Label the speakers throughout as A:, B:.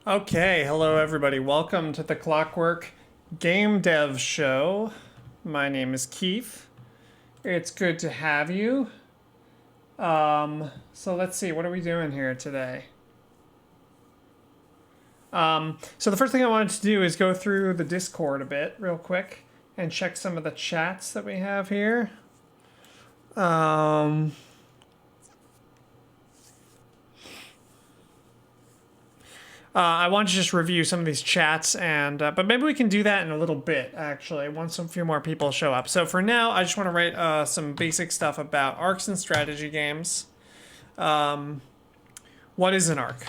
A: Okay, hello everybody. Welcome to the Clockwork Gamedev show. My name is Keith. It's good to have you. So let's see, what are we doing here today? So the first thing I wanted to do is go through the Discord a bit real quick and check some of the chats that we have here. I want to just review some of these chats, and but maybe we can do that in a little bit, actually, once a few more people show up. So for now, I just want to write some basic stuff about arcs and strategy games. What is an arc?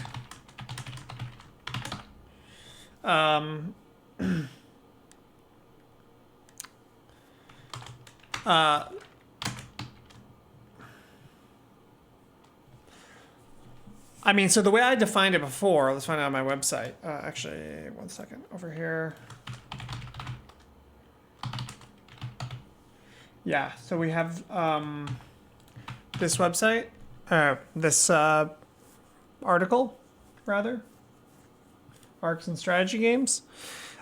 A: I mean, so the way I defined it before, let's find it on my website. Actually, one second, over here. Yeah, so we have this website, this article, rather. Arcs and strategy games.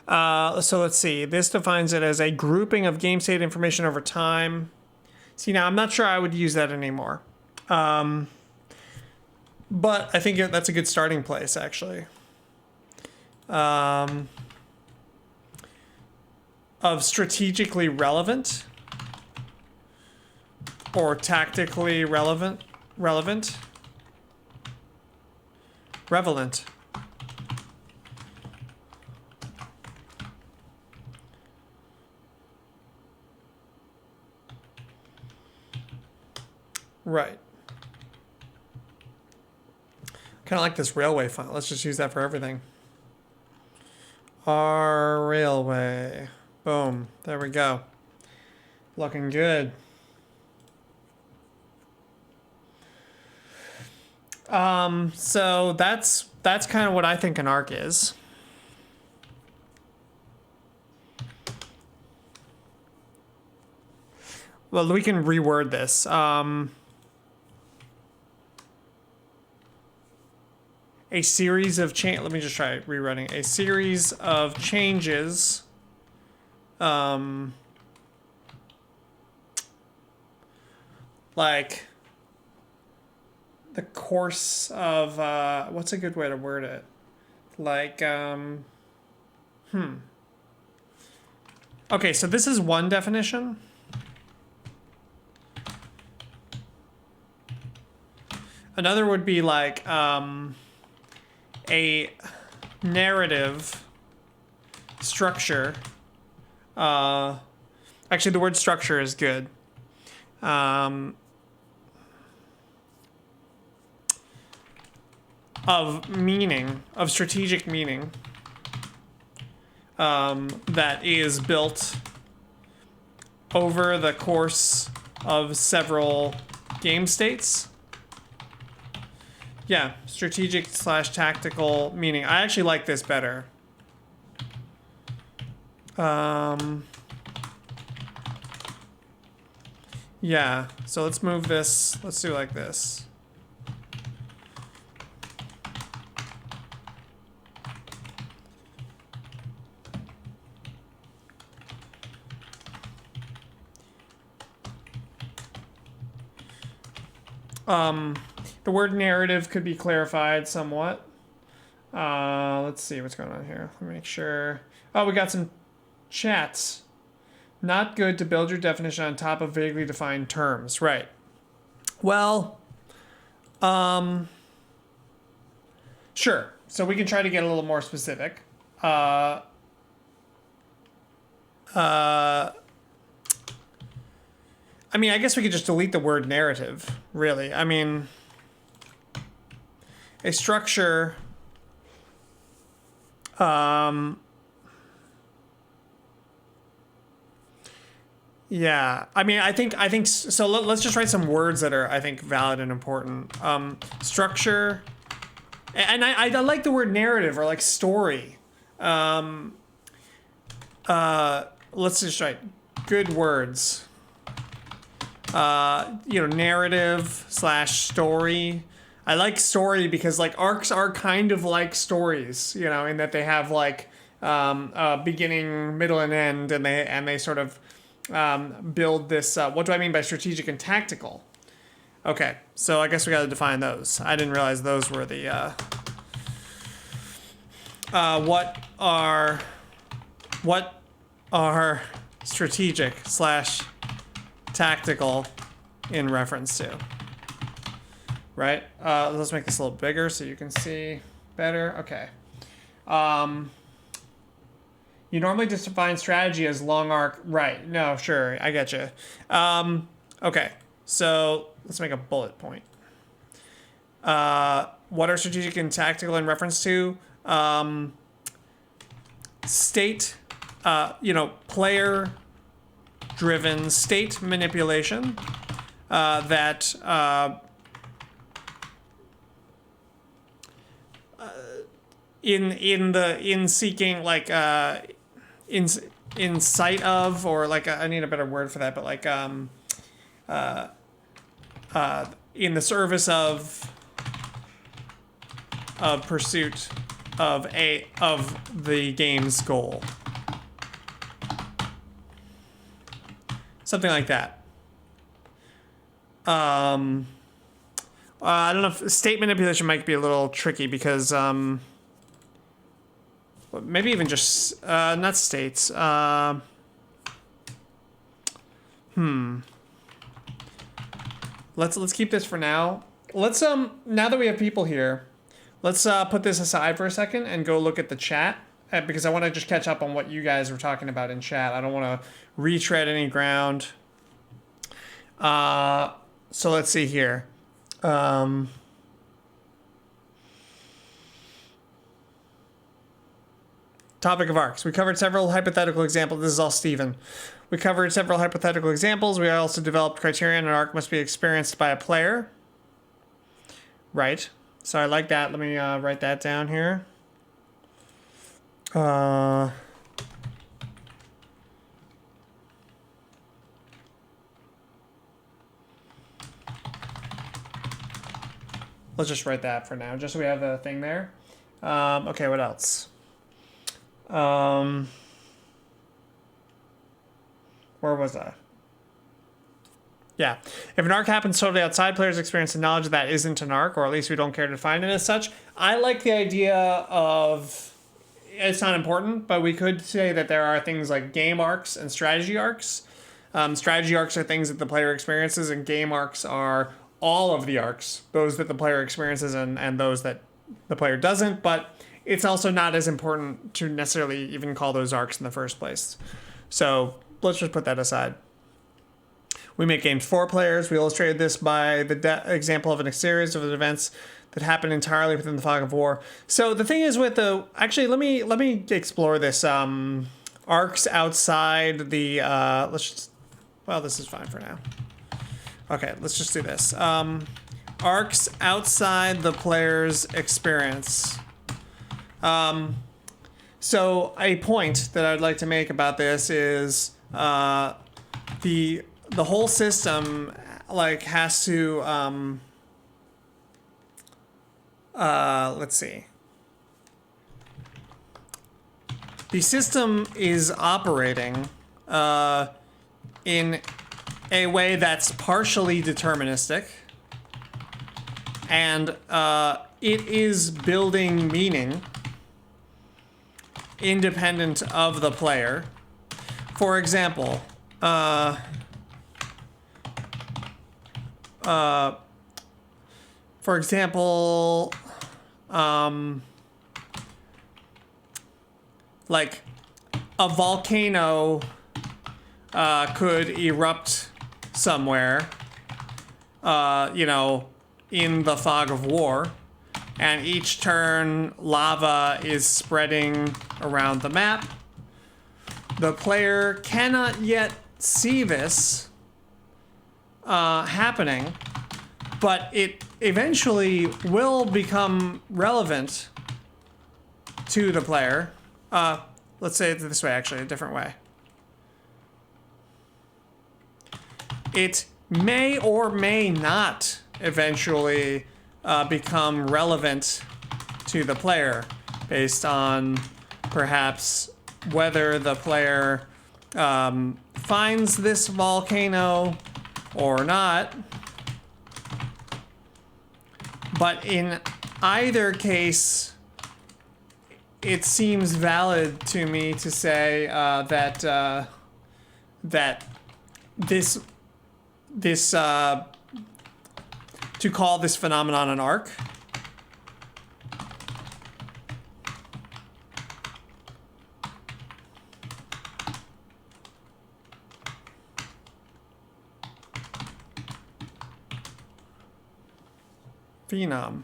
A: So let's see, this defines it as a grouping of game state information over time. See, now I'm not sure I would use that anymore. But I think that's a good starting place, actually. Of strategically relevant or tactically relevant. Right. Kind of like this railway font. Let's just use that for everything. Our railway. Boom. There we go. Looking good. So that's kind of what I think an arc is. Well, we can reword this. A series of let me just try rewriting. A series of changes like the course of what's a good way to word it? Like Okay, so this is one definition. Another would be like a narrative structure. Actually, the word structure is good. Of meaning, of strategic meaning, that is built over the course of several game states. Yeah, strategic / tactical meaning. I actually like this better. Yeah, so let's move this. Let's do like this. The word narrative could be clarified somewhat. Let's see what's going on here. Let me make sure. Oh, we got some chats. Not good to build your definition on top of vaguely defined terms. Right. Well, sure. So we can try to get a little more specific. I mean, I guess we could just delete the word narrative, really. I mean, a structure, yeah. I mean, I think, so let's just write some words that are, I think, valid and important. Structure, and I like the word narrative or like story. Let's just write good words. Narrative / story. I like story because like arcs are kind of like stories, you know, in that they have like a beginning, middle, and end, and they sort of build this. What do I mean by strategic and tactical? Okay, so I guess we got to define those. I didn't realize those were the what are strategic / tactical in reference to, right? Let's make this a little bigger so you can see better. Okay. You normally just define strategy as long arc. Right. No, sure. I get you. Okay. So let's make a bullet point. What are strategic and tactical in reference to? State, player driven state manipulation that in seeking like in sight of, or like I need a better word for that, but like in the service of pursuit of the game's goal, something like that. I don't know if state manipulation might be a little tricky because maybe even just not states. Let's keep this for now. Let's now that we have people here, let's put this aside for a second and go look at the chat because I want to just catch up on what you guys were talking about in chat. I don't want to retread any ground. So let's see here. Topic of arcs. We covered several hypothetical examples. This is all Steven. We covered several hypothetical examples. We also developed criterion an arc must be experienced by a player. Right. So I like that. Let me write that down here. Let's just write that for now, just so we have the thing there. Okay, what else? Where was I? Yeah. If an arc happens totally outside players' experience and knowledge, that isn't an arc, or at least we don't care to define it as such. I like the idea of, it's not important, but we could say that there are things like game arcs and strategy arcs. Strategy arcs are things that the player experiences, and game arcs are all of the arcs, those that the player experiences and those that the player doesn't, but it's also not as important to necessarily even call those arcs in the first place. So let's just put that aside. We make games for players. We illustrated this by the example of a series of events that happen entirely within the fog of war. So the thing is with the, actually, let me explore this. Arcs outside the, this is fine for now. Okay, let's just do this. Arcs outside the player's experience. So a point that I'd like to make about this is the whole system like has to let's see. The system is operating in a way that's partially deterministic, and it is building meaning independent of the player. For example, like a volcano could erupt somewhere, in the fog of war, and each turn lava is spreading around the map. The player cannot yet see this happening, but it eventually will become relevant to the player. Let's say it this way, actually, a different way. It may or may not eventually become relevant to the player based on perhaps whether the player finds this volcano or not. But in either case, it seems valid to me to say that this to call this phenomenon an arc. Phenom.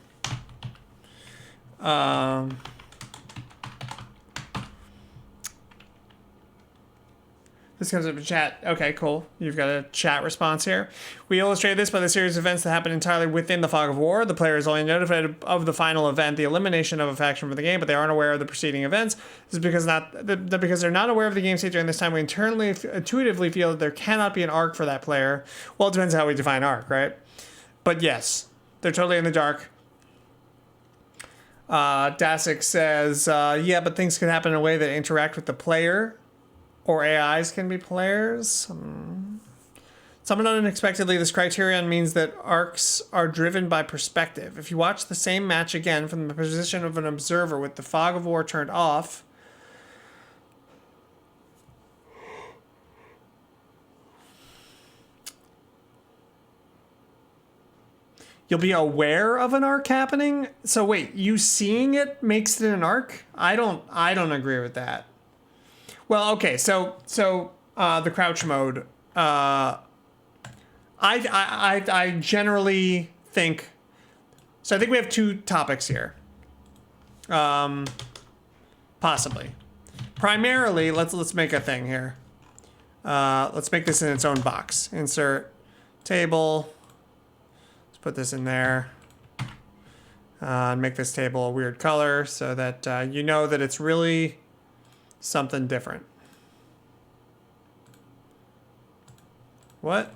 A: This comes up in chat. Okay, cool. You've got a chat response here. We illustrate this by the series of events that happen entirely within the fog of war. The player is only notified of the final event, the elimination of a faction from the game, but they aren't aware of the preceding events. This is because they're not aware of the game state during this time. We intuitively feel that there cannot be an arc for that player. Well, it depends how we define arc, right? But yes, they're totally in the dark. Dasik says, yeah, but things can happen in a way that interact with the player. Or AIs can be players. Somewhat unexpectedly, this criterion means that arcs are driven by perspective. If you watch the same match again from the position of an observer with the fog of war turned off, you'll be aware of an arc happening. So wait, you seeing it makes it an arc? I don't agree with that. Well, okay, so the crouch mode. I generally think. So I think we have two topics here. Possibly. Primarily, let's make a thing here. Let's make this in its own box. Insert table. Let's put this in there. And make this table a weird color so that you know that it's really something different. What?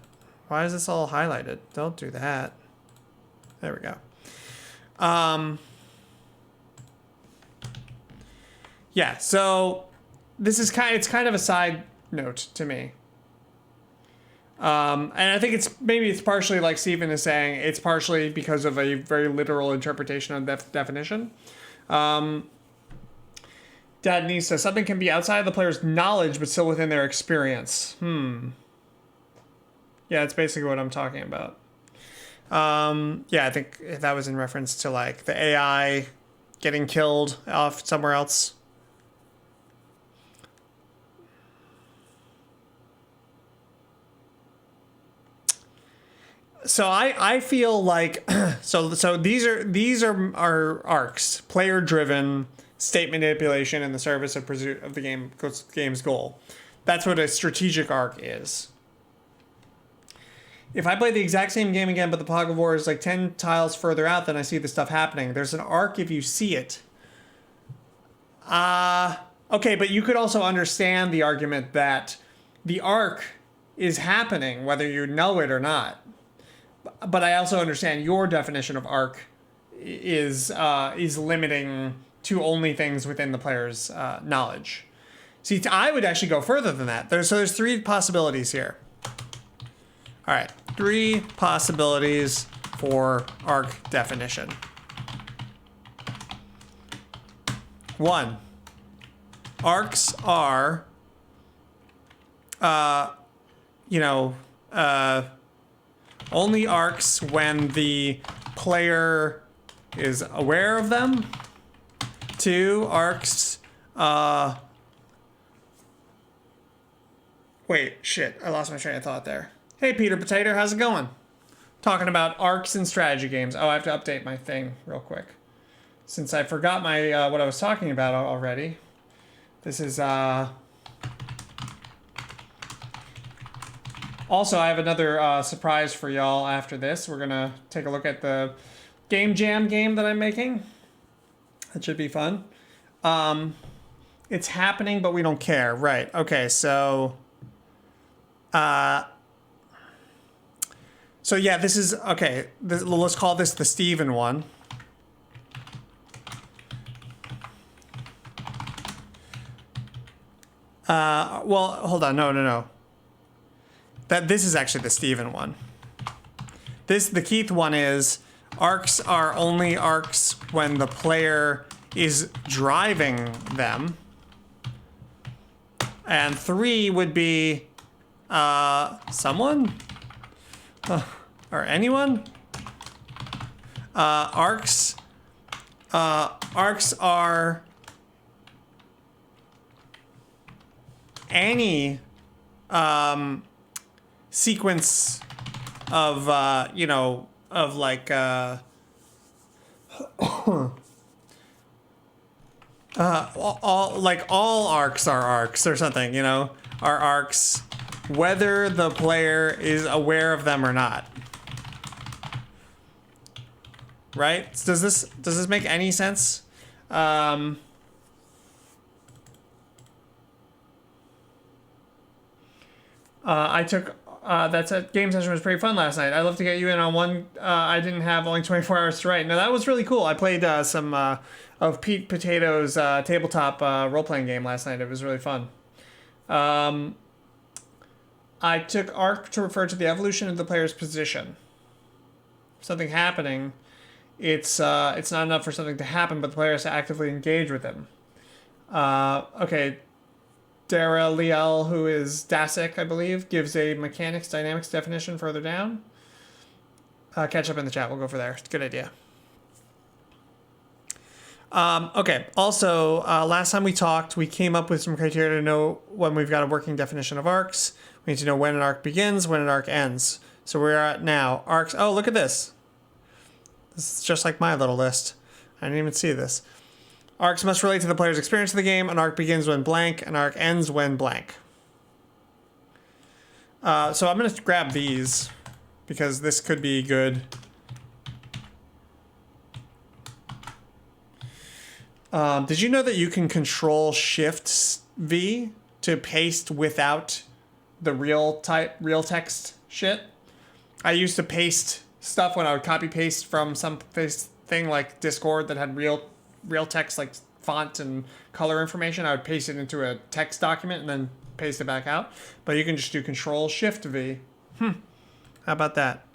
A: Why is this all highlighted? Don't do that. There we go. Yeah, so this is kind of a side note to me. And I think it's partially like Stephen is saying, it's partially because of a very literal interpretation of the definition. Dad Niece says something can be outside of the player's knowledge but still within their experience. Yeah, that's basically what I'm talking about. Yeah, I think that was in reference to like the AI getting killed off somewhere else. So I feel like so these are arcs, player driven state manipulation in the service of pursuit of the game's goal. That's what a strategic arc is. If I play the exact same game again, but the fog of war is like 10 tiles further out, then I see the stuff happening. There's an arc if you see it. Okay, but you could also understand the argument that the arc is happening whether you know it or not. But I also understand your definition of arc is limiting to only things within the player's knowledge. See, I would actually go further than that. There's three possibilities here. All right, three possibilities for arc definition. One, arcs are, only arcs when the player is aware of them. Two, arcs, wait, shit, I lost my train of thought there. Hey, Peter Potato, how's it going? Talking about arcs and strategy games. Oh, I have to update my thing real quick. Since I forgot my what I was talking about already. This is, Also, I have another surprise for y'all after this. We're gonna take a look at the Game Jam game that I'm making. That should be fun. It's happening, but we don't care. Right, okay, so So yeah, this is, okay, let's call this the Steven one. Well, hold on, no. This is actually the Steven one. The Keith one is, arcs are only arcs when the player is driving them. And 3 would be, someone? Or anyone? Arcs are any, sequence of, of like, all arcs are arcs or something, are arcs, whether the player is aware of them or not. Right? Does this make any sense? I took that game session was pretty fun last night. I'd love to get you in on one. I didn't have only 24 hours to write. No, that was really cool. I played some of Pete Potato's tabletop role-playing game last night. It was really fun. I took arc to refer to the evolution of the player's position. Something happening, it's not enough for something to happen, but the player has to actively engage with him. Okay. Dara Liel, who is Dasik, I believe, gives a mechanics dynamics definition further down. Catch up in the chat. We'll go for there. It's a good idea. Okay. Also, last time we talked, we came up with some criteria to know when we've got a working definition of arcs. We need to know when an arc begins, when an arc ends. So we're at now. Arcs. Oh, look at this. This is just like my little list. I didn't even see this. Arcs must relate to the player's experience of the game. An arc begins when blank. An arc ends when blank. So I'm going to grab these because this could be good. Did you know that you can control Shift V to paste without the real text shit? I used to paste stuff when I would copy paste from some thing like Discord that had real text, like font and color information. I would paste it into a text document and then paste it back out. But you can just do Control Shift V. How about that?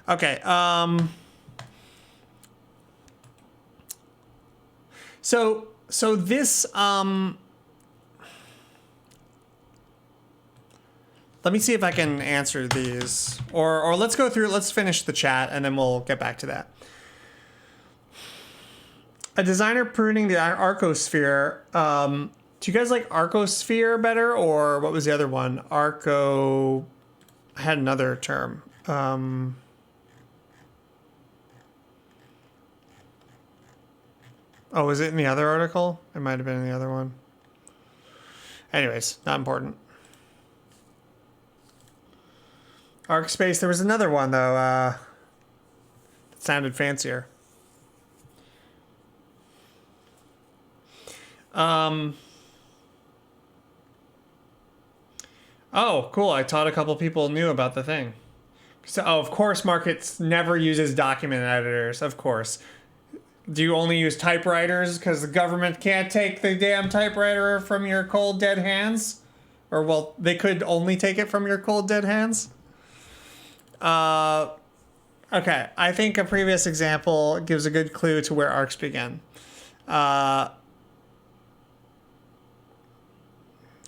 A: Okay. So this let me see if I can answer these, or let's go through. Let's finish the chat and then we'll get back to that. A designer pruning the Arcosphere. Do you guys like Arcosphere better, or what was the other one? Arco. I had another term. Oh, was it in the other article? It might have been in the other one. Anyways, not important. Arc Space. There was another one though. That sounded fancier. Oh, cool. I taught a couple people knew about the thing. So, of course, Markets never uses document editors. Of course. Do you only use typewriters because the government can't take the damn typewriter from your cold, dead hands? Or, well, they could only take it from your cold, dead hands? Okay. I think a previous example gives a good clue to where arcs begin.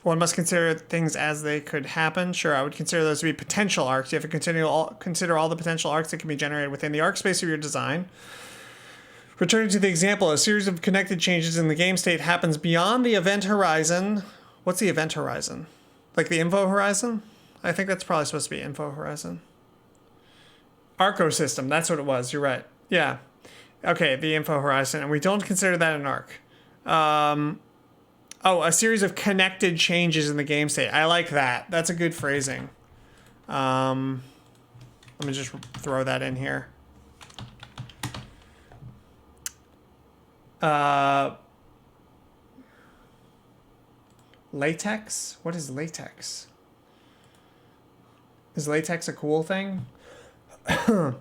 A: One must consider things as they could happen. Sure, I would consider those to be potential arcs. You have to consider all the potential arcs that can be generated within the arc space of your design. Returning to the example, a series of connected changes in the game state happens beyond the event horizon. What's the event horizon? Like the info horizon? I think that's probably supposed to be info horizon. Arco system, that's what it was. You're right. Yeah. Okay, the info horizon. And we don't consider that an arc. Oh, a series of connected changes in the game state. I like that. That's a good phrasing. Let me just throw that in here. Latex? What is latex? Is latex a cool thing? Okay.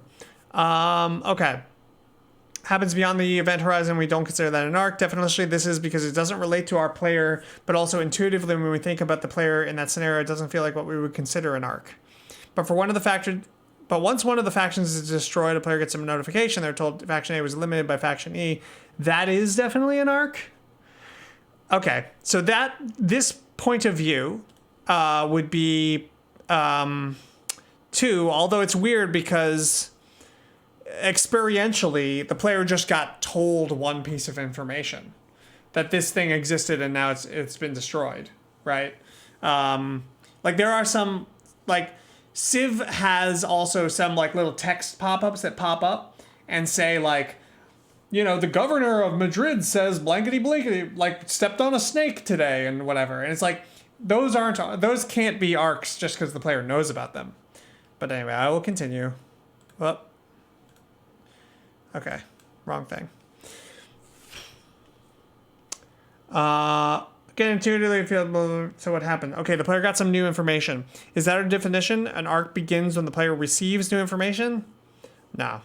A: Happens beyond the event horizon, we don't consider that an arc. Definitionally, this is because it doesn't relate to our player, but also intuitively when we think about the player in that scenario, it doesn't feel like what we would consider an arc. But once one of the factions is destroyed, a player gets a notification. They're told faction A was eliminated by faction E. That is definitely an arc. Okay, so this point of view would be 2, although it's weird because experientially the player just got told one piece of information, that this thing existed and now it's been destroyed, right? Like there are some, like Civ has also some like little text pop-ups that pop up and say like, you know, the governor of Madrid says blankety blankety, like stepped on a snake today and whatever. And it's like, those can't be arcs just because the player knows about them. But anyway, I will continue. Well, okay, wrong thing. Get intuitively feel. So what happened? Okay, the player got some new information. Is that our definition? An arc begins when the player receives new information? No,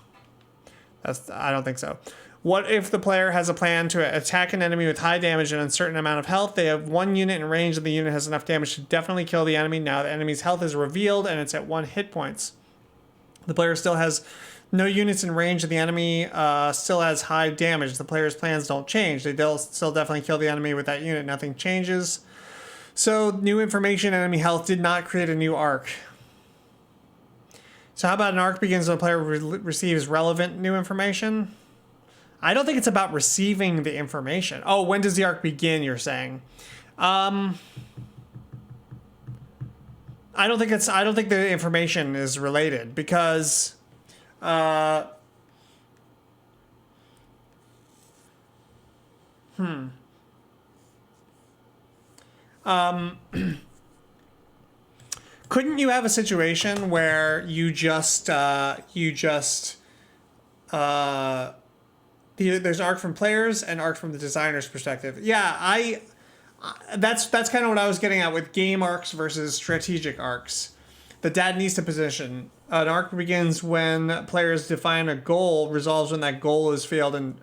A: I don't think so. What if the player has a plan to attack an enemy with high damage and a certain amount of health? They have one unit in range and the unit has enough damage to definitely kill the enemy. Now the enemy's health is revealed and it's at 1 hit points. The player still has no units in range and the enemy still has high damage. The player's plans don't change. They still definitely kill the enemy with that unit. Nothing changes. So new information, enemy health did not create a new arc. So how about an arc begins when the player receives relevant new information? I don't think it's about receiving the information. Oh, when does the arc begin, you're saying? I don't think the information is related because couldn't you have a situation where there's arc from players and arc from the designer's perspective? Yeah, that's kind of what I was getting at with game arcs versus strategic arcs. The Dadnista position. An arc begins when players define a goal, resolves when that goal is failed and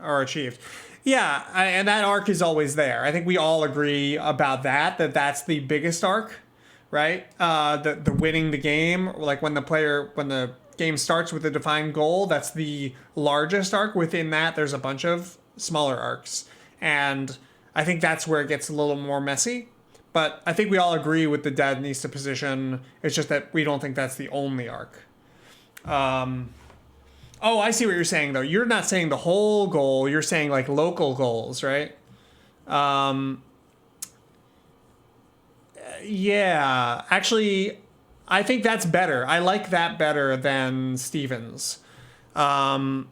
A: are achieved. Yeah, and that arc is always there. I think we all agree about that's the biggest arc, right? The winning the game, like when the game starts with a defined goal, that's the largest arc. Within that, there's a bunch of smaller arcs. And I think that's where it gets a little more messy. But I think we all agree with the Dadnista position. It's just that we don't think that's the only arc. Oh, I see what you're saying, though. You're not saying the whole goal. You're saying, like, local goals, right? Yeah. Actually, I think that's better. I like that better than Stevens. So,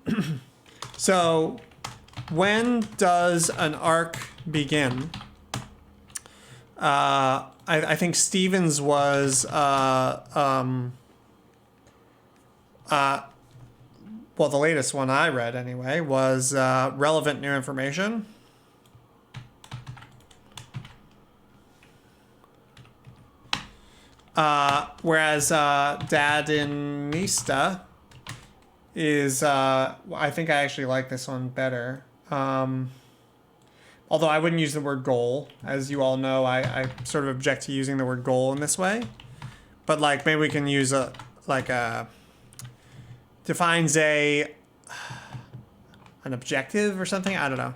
A: when does an arc begin? I think Stevens was well, the latest one I read anyway was relevant new information. Whereas Dadnista is I think I actually like this one better. Although I wouldn't use the word goal. As you all know, I sort of object to using the word goal in this way. But like maybe we can use defines an objective or something. I don't know.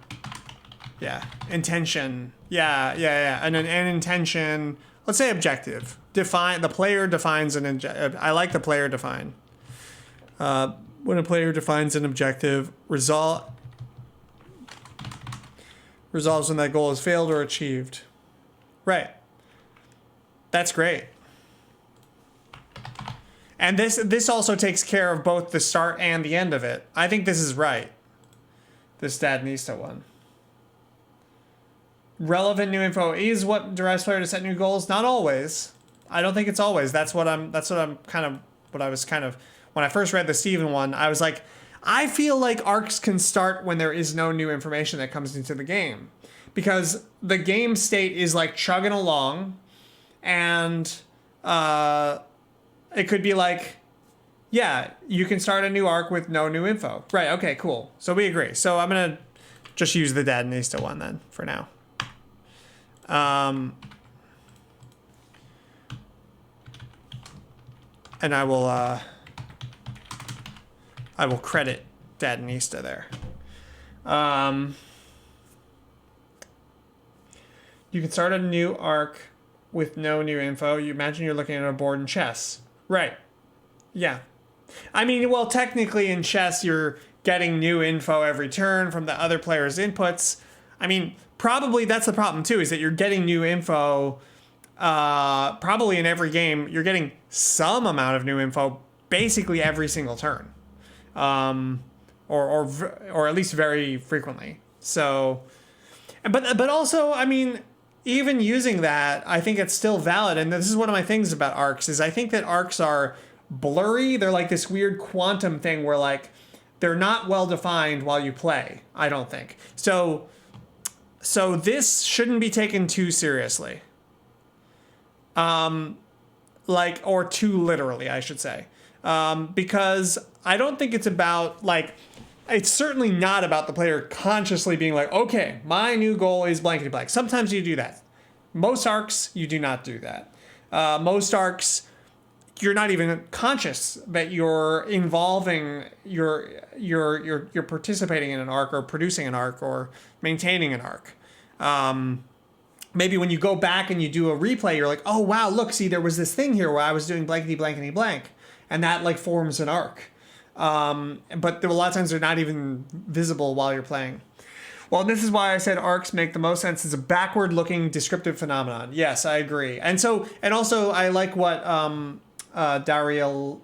A: Yeah. Intention. Yeah. And an intention. Let's say objective. The player defines an objective. I like the player define. When a player defines an objective, resolves when that goal is failed or achieved. Right. That's great. And this also takes care of both the start and the end of it. I think this is right. This Dadnista one. Relevant new info is what drives player to set new goals. Not always. I don't think it's always. That's what I was kind of when I first read the Steven one, I was like, I feel like arcs can start when there is no new information that comes into the game. Because the game state is like chugging along and it could be like, Yeah, you can start a new arc with no new info. Right, okay, cool. So we agree. So I'm going to just use the Dadanista one then for now. And I will credit Dadanista there. You can start a new arc with no new info. You imagine you're looking at a board in chess. Right. Yeah. I mean, well, technically in chess, you're getting new info every turn from the other player's inputs. I mean, probably that's the problem too, is that you're getting new info. Probably in every game, you're getting some amount of new info basically every single turn, or at least very frequently. So, but also, I mean, even using that, I think it's still valid. And this is one of my things about arcs is I think that arcs are blurry. They're like this weird quantum thing where like they're not well defined while you play. I don't think so. So this shouldn't be taken too seriously. Like, or too literally, I should say. Because I don't think it's about like, it's certainly not about the player consciously being like, okay, my new goal is blankety blank. Sometimes you do that. Most arcs, you do not do that. Most arcs, you're not even conscious that you're involving, you're participating in an arc or producing an arc or maintaining an arc. Maybe when you go back and you do a replay, you're like, oh wow, look, see, there was this thing here where I was doing blankety blankety blank, and that like forms an arc. But a lot of times they're not even visible while you're playing. Well, this is why I said arcs make the most sense as a backward-looking descriptive phenomenon. Yes, I agree. And also I like what Darrell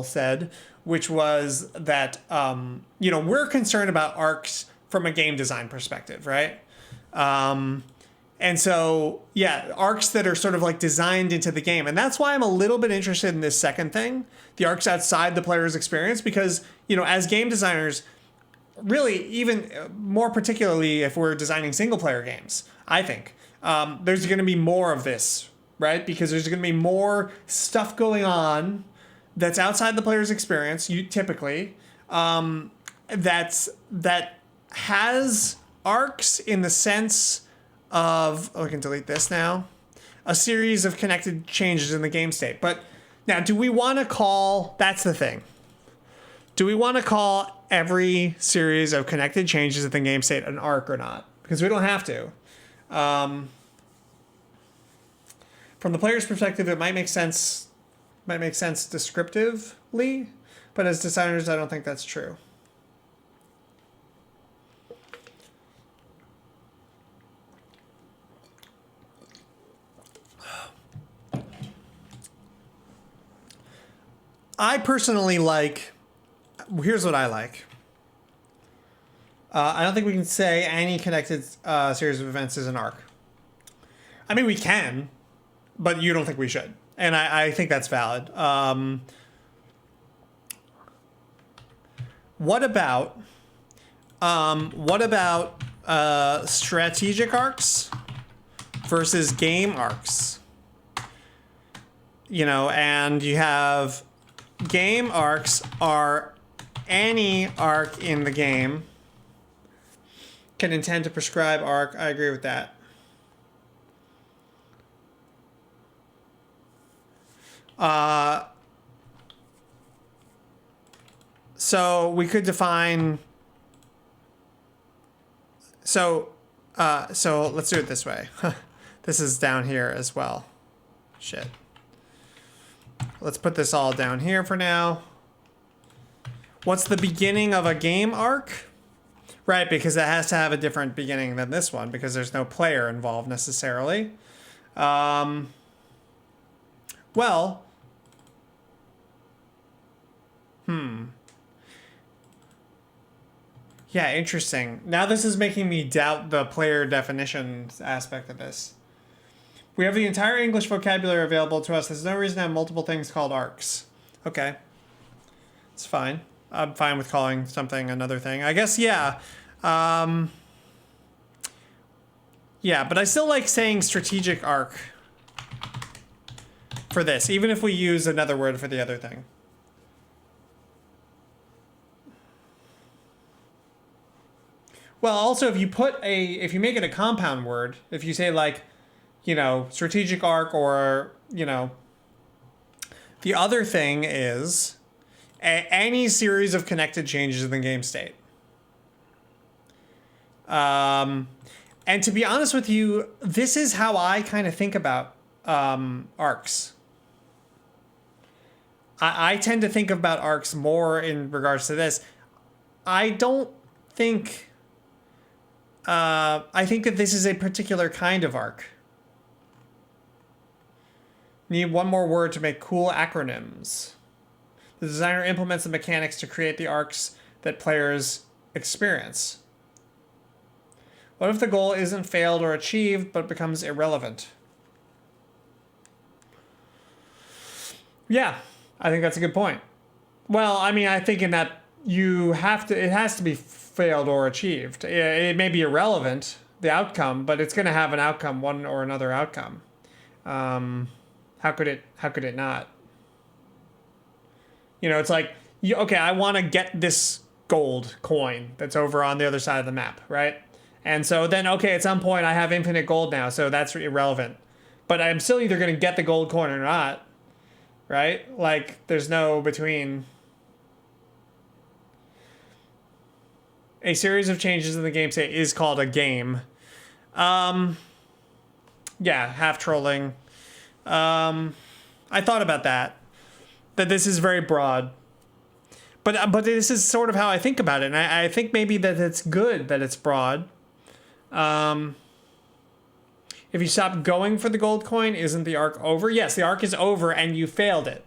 A: said, which was that we're concerned about arcs from a game design perspective, right? And so, yeah, arcs that are sort of like designed into the game. And that's why I'm a little bit interested in this second thing, the arcs outside the player's experience, because, as game designers, really, even more particularly if we're designing single player games, I think, there's going to be more of this, right? Because there's going to be more stuff going on that's outside the player's experience, typically, that has arcs in the sense of, I can delete this now, a series of connected changes in the game state. But now, do we want to call, that's the thing, do we want to call every series of connected changes in the game state an arc or not? Because we don't have to. From the player's perspective, it might make sense descriptively, but as designers, I don't think that's true. I personally like, here's what I like. I don't think we can say any connected series of events is an arc. I mean, we can, but you don't think we should. And I think that's valid. What about strategic arcs versus game arcs? And you have game arcs are any arc in the game can intend to prescribe arc. I agree with that. So we could define. So let's do it this way. This is down here as well. Shit. Let's put this all down here for now. What's the beginning of a game arc? Right, because it has to have a different beginning than this one because there's no player involved necessarily. Well, yeah, interesting. Now this is making me doubt the player definition aspect of this. We have the entire English vocabulary available to us. There's no reason to have multiple things called arcs. Okay. It's fine. I'm fine with calling something another thing. I guess, yeah. Yeah, but I still like saying strategic arc. for this, even if we use another word for the other thing. Well, also, if you make it a compound word, if you say like, strategic arc, or, the other thing is any series of connected changes in the game state. And to be honest with you, this is how I kind of think about arcs. I tend to think about arcs more in regards to this. I don't think... I think that this is a particular kind of arc. Need one more word to make cool acronyms. The designer implements the mechanics to create the arcs that players experience. What if the goal isn't failed or achieved, but becomes irrelevant? Yeah, I think that's a good point. Well, I mean, I think in that it has to be failed or achieved. It may be irrelevant, the outcome, but it's going to have an outcome, one or another outcome. How could it not? It's like, okay, I want to get this gold coin that's over on the other side of the map, right? And so then, okay, at some point I have infinite gold now, so that's irrelevant. But I'm still either going to get the gold coin or not, right? Like, there's no between. A series of changes in the game state is called a game. Yeah, half trolling. I thought about that this is very broad. But this is sort of how I think about it. And I think maybe that it's good that it's broad. If you stop going for the gold coin, isn't the arc over? Yes, the arc is over and you failed it.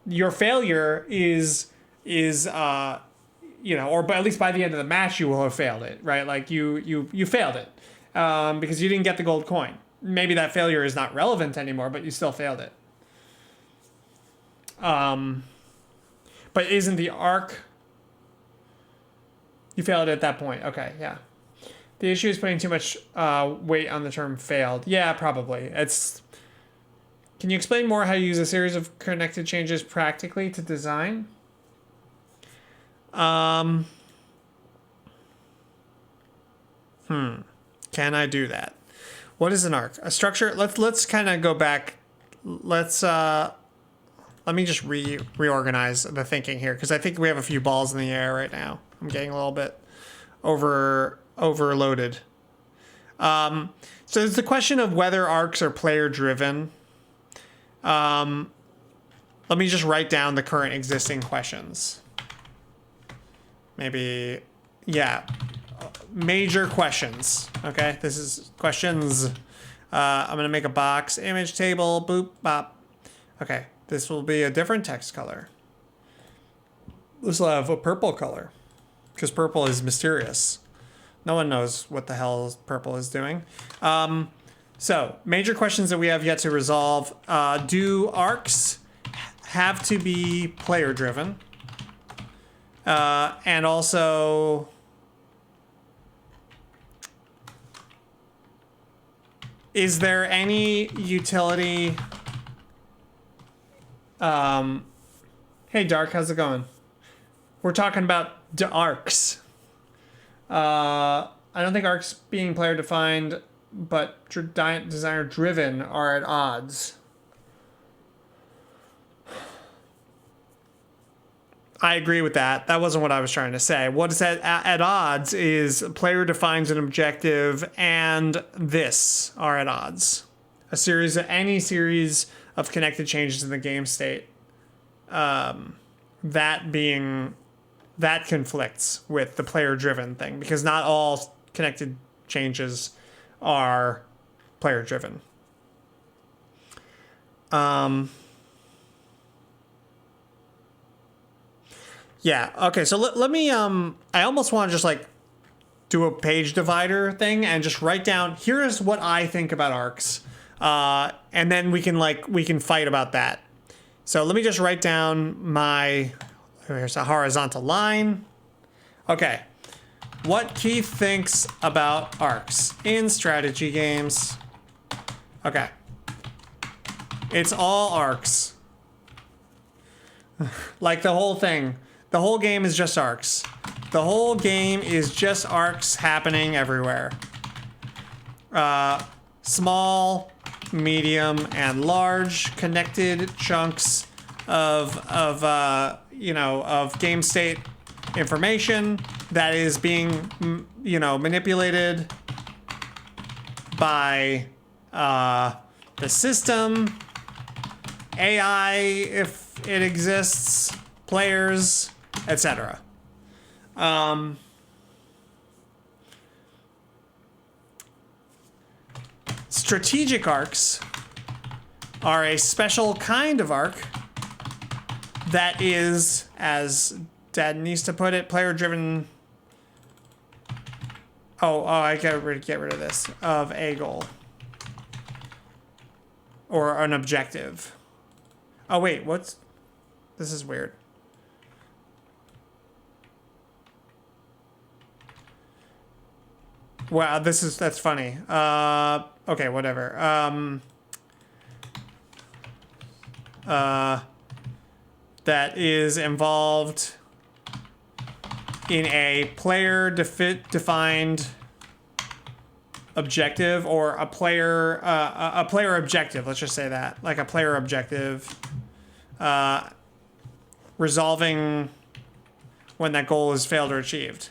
A: Your failure is or at least by the end of the match you will have failed it, right? Like you failed it because you didn't get the gold coin. Maybe that failure is not relevant anymore, but you still failed it. But isn't the arc... You failed at that point. Okay, yeah. The issue is putting too much weight on the term failed. Yeah, probably. Can you explain more how you use a series of connected changes practically to design? Can I do that? What is an arc? A structure. Let's kind of go back. Let me just reorganize the thinking here, because I think we have a few balls in the air right now. I'm getting a little bit overloaded. So it's the question of whether arcs are player driven. Let me just write down the current existing questions. Maybe, yeah. Major questions. Okay, this is questions. I'm gonna make a box image table. Boop bop. Okay, this will be a different text color. This will have a purple color, because purple is mysterious. No one knows what the hell purple is doing. So major questions that we have yet to resolve. Do arcs have to be player driven? And also, is there any utility? Hey Dark, how's it going? We're talking about arcs. I don't think arcs being player defined but designer driven are at odds. I agree with that. That wasn't what I was trying to say. What is at odds is player defines an objective and this are at odds. Any series of connected changes in the game state. That conflicts with the player driven thing, because not all connected changes are player driven. Yeah, okay, so let me, I almost want to just like do a page divider thing and just write down, here's what I think about arcs. And then we can fight about that. So let me just write down here's a horizontal line. Okay. What Keith thinks about arcs in strategy games. Okay. It's all arcs. Like the whole thing. The whole game is just arcs. The whole game is just arcs happening everywhere. Small, medium, and large connected chunks of game state information that is being, manipulated by the system, AI if it exists, players, etc. Strategic arcs are a special kind of arc that is, as Dad needs to put it, player-driven. I gotta get rid of this. Of a goal. Or an objective. Oh, wait, this is weird. Wow, that's funny. Okay, whatever. That is involved in a player-defined objective, or a player objective. Let's just say that, like a player objective, resolving when that goal is failed or achieved.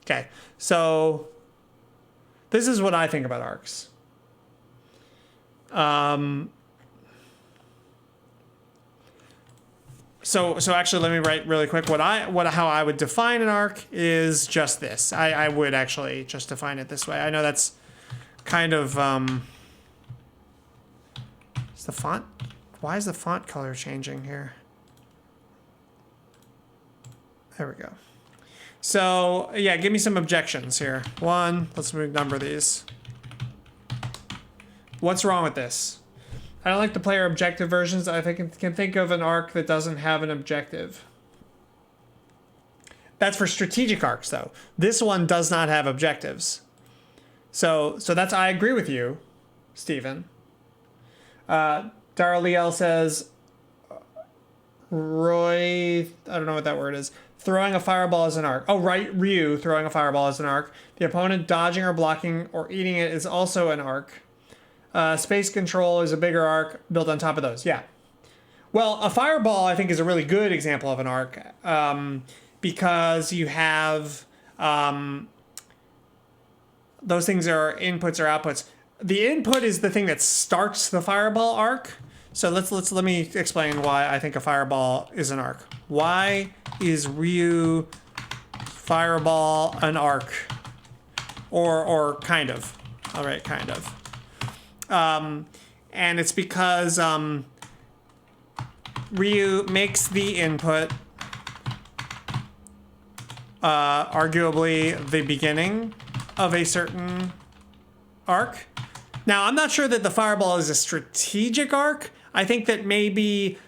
A: Okay, so this is what I think about arcs. So actually, let me write really quick how I would define an arc is just this. I would actually just define it this way. I know that's kind of is the font. Why is the font color changing here? There we go. So yeah, give me some objections here. One, let's number these. What's wrong with this? I don't like the player objective versions. I can think of an arc that doesn't have an objective. That's for strategic arcs, though. This one does not have objectives. So that's, I agree with you, Stephen. Dara Liel says, Roy, I don't know what that word is. Throwing a fireball is an arc. Oh, right, Ryu throwing a fireball is an arc. The opponent dodging or blocking or eating it is also an arc. Space control is a bigger arc built on top of those. Yeah. Well, a fireball, I think, is a really good example of an arc, because you have those things are inputs or outputs. The input is the thing that starts the fireball arc. So let me explain why I think a fireball is an arc. Why is Ryu fireball an arc? Or kind of. All right, kind of. And it's because Ryu makes the input arguably the beginning of a certain arc. Now, I'm not sure that the fireball is a strategic arc. I think that maybe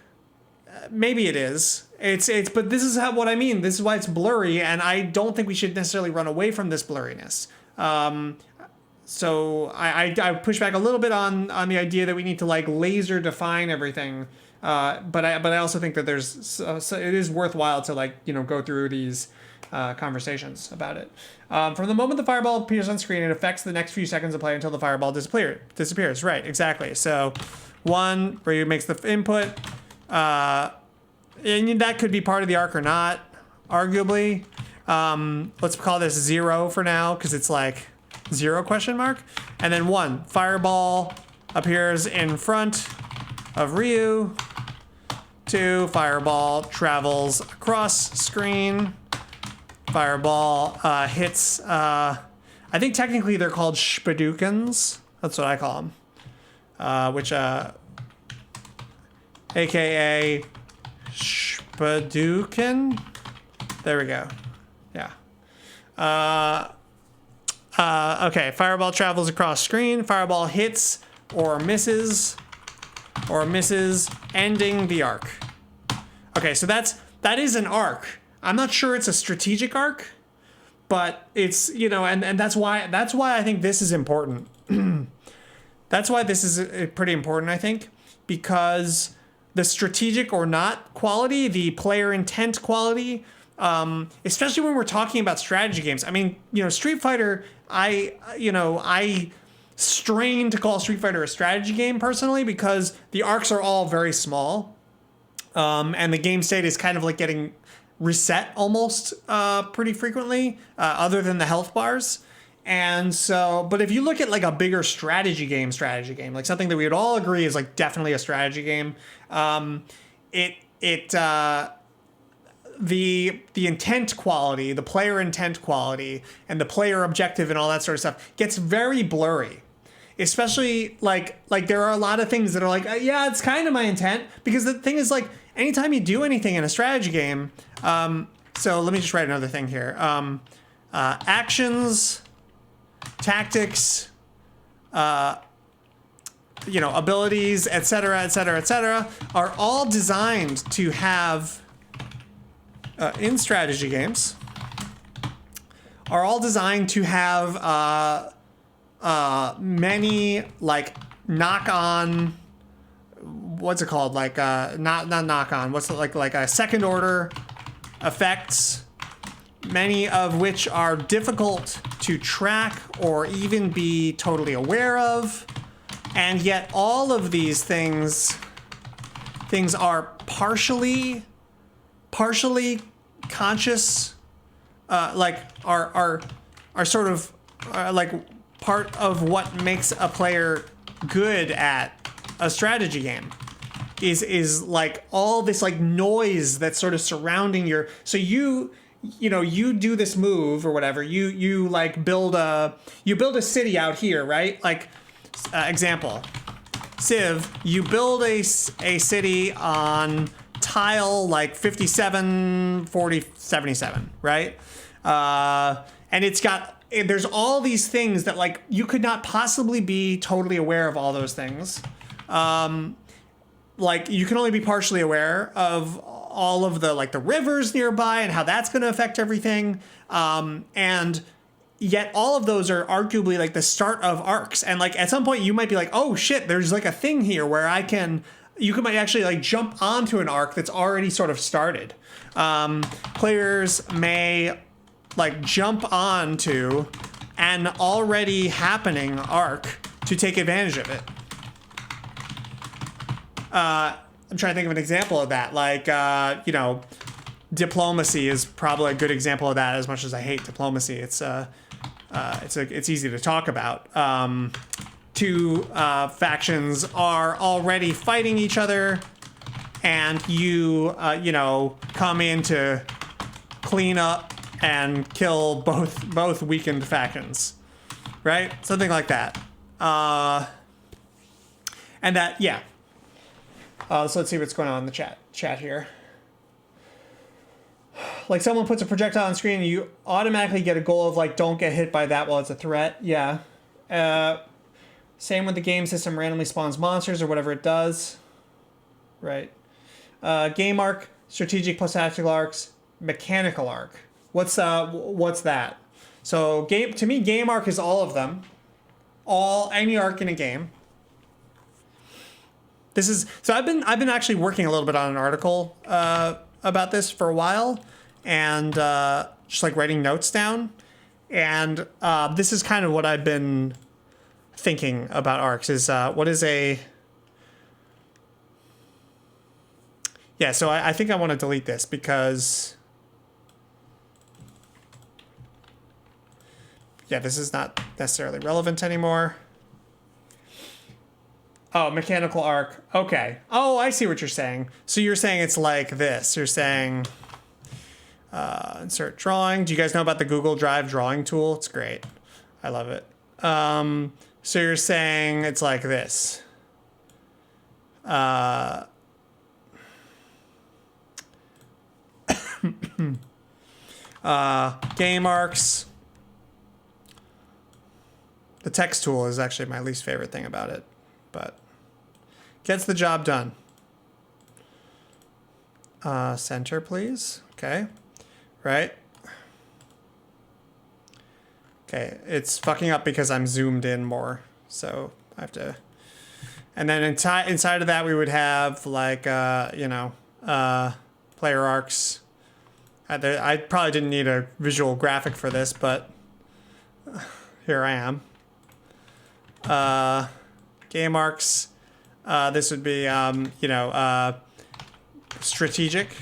A: it is. But this is what I mean. This is why it's blurry, and I don't think we should necessarily run away from this blurriness. So I push back a little bit on the idea that we need to like laser define everything. But I also think that it is worthwhile to go through these conversations about it. From the moment the fireball appears on screen, it affects the next few seconds of play until the fireball disappears. Right, exactly. So one, Ryu makes the input, and that could be part of the arc or not, arguably. Let's call this 0 for now, because it's like 0 question mark. And then 1, fireball appears in front of Ryu. 2, fireball travels across screen. Fireball hits, I think technically they're called Spadookins. That's what I call them. Which, AKA Spadookin. There we go. Yeah. Okay, fireball travels across screen. Fireball hits or misses, ending the arc. Okay, so that is an arc. I'm not sure it's a strategic arc, but it's, and that's why I think this is important. That's why this is pretty important, I think, because the strategic or not quality, the player intent quality, especially when we're talking about strategy games. I mean, Street Fighter, I strain to call Street Fighter a strategy game personally because the arcs are all very small, and the game state is kind of like getting reset almost pretty frequently, other than the health bars. And so, but if you look at like a bigger strategy game, like something that we would all agree is like definitely a strategy game, the intent quality, the player intent quality, and the player objective and all that sort of stuff gets very blurry. Especially like there are a lot of things that are like, yeah, it's kind of my intent, because the thing is, like, anytime you do anything in a strategy game, so let me just write another thing here. Actions, tactics, abilities, etc., are all designed to have, in strategy games, are all designed to have many like knock-on, what's it called? Like not knock-on. What's it like a second order effects, many of which are difficult to track or even be totally aware of, and yet all of these things are partially conscious, like are sort of like part of what makes a player good at a strategy game. Is like all this like noise that's sort of surrounding your, so you do this move or whatever, you like build a city out here, right? Like example, Civ, you build a city on tile like 57, 40, 77, right? And there's all these things that like you could not possibly be totally aware of all those things. Like you can only be partially aware of all of the like the rivers nearby and how that's going to affect everything. And yet all of those are arguably like the start of arcs. And like at some point you might be like, oh shit, there's like a thing here where you might actually like jump onto an arc that's already sort of started. Players may like jump onto an already happening arc to take advantage of it. I'm trying to think of an example of that. Like, diplomacy is probably a good example of that. As much as I hate diplomacy, it's easy to talk about. Two factions are already fighting each other, and you come in to clean up and kill both weakened factions, right? Something like that. And that, yeah. So let's see what's going on in the chat here. Like someone puts a projectile on screen and you automatically get a goal of like, don't get hit by that while it's a threat. Yeah. Same with the game system randomly spawns monsters or whatever it does. Right. Game arc, strategic plus tactical arcs, mechanical arc. What's that? So to me, game arc is all of them. Any arc in a game. So I've been actually working a little bit on an article about this for a while, and just like writing notes down, and this is kind of what I've been thinking about arcs is what is a, yeah, so I think I want to delete this because, yeah, this is not necessarily relevant anymore. Oh, mechanical arc. Okay. Oh, I see what you're saying. So you're saying it's like this. You're saying insert drawing. Do you guys know about the Google Drive drawing tool? It's great. I love it. So you're saying it's like this. Game arcs. The text tool is actually my least favorite thing about it, but gets the job done. Center, please. Okay. Right. Okay, it's fucking up because I'm zoomed in more. So I have to... And then inside of that, we would have, like, player arcs. I probably didn't need a visual graphic for this, but here I am. Game arcs. This would be, strategic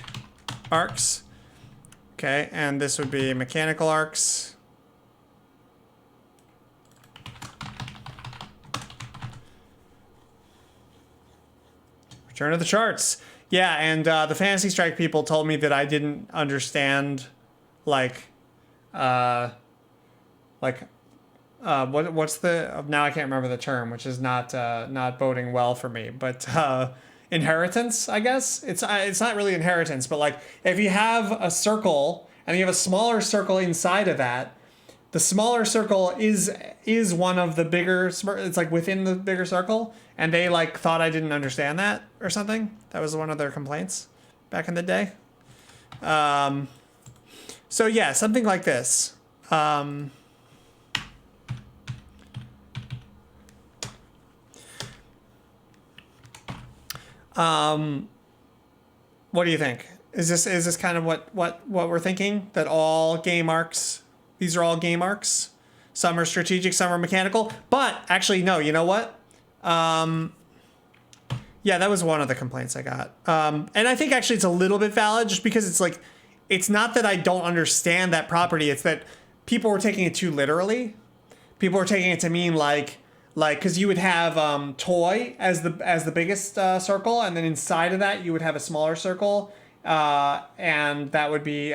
A: arcs. Okay, and this would be mechanical arcs. Return of the charts. Yeah, and the Fantasy Strike people told me that I didn't understand, what's the, now I can't remember the term, which is not boding well for me, but inheritance, I guess. It's not really inheritance, but like if you have a circle and you have a smaller circle inside of that, the smaller circle is one of the bigger, it's like within the bigger circle, and they like thought I didn't understand that or something. That was one of their complaints back in the day. So yeah, something like this. What do you think? Is this kind of what we're thinking? That all game arcs, these are all game arcs? Some are strategic, some are mechanical. But actually, no, you know what? Yeah, that was one of the complaints I got. And I think actually it's a little bit valid just because it's like, it's not that I don't understand that property. It's that people were taking it too literally. People were taking it to mean like, because you would have toy as the biggest circle, and then inside of that you would have a smaller circle, and that would be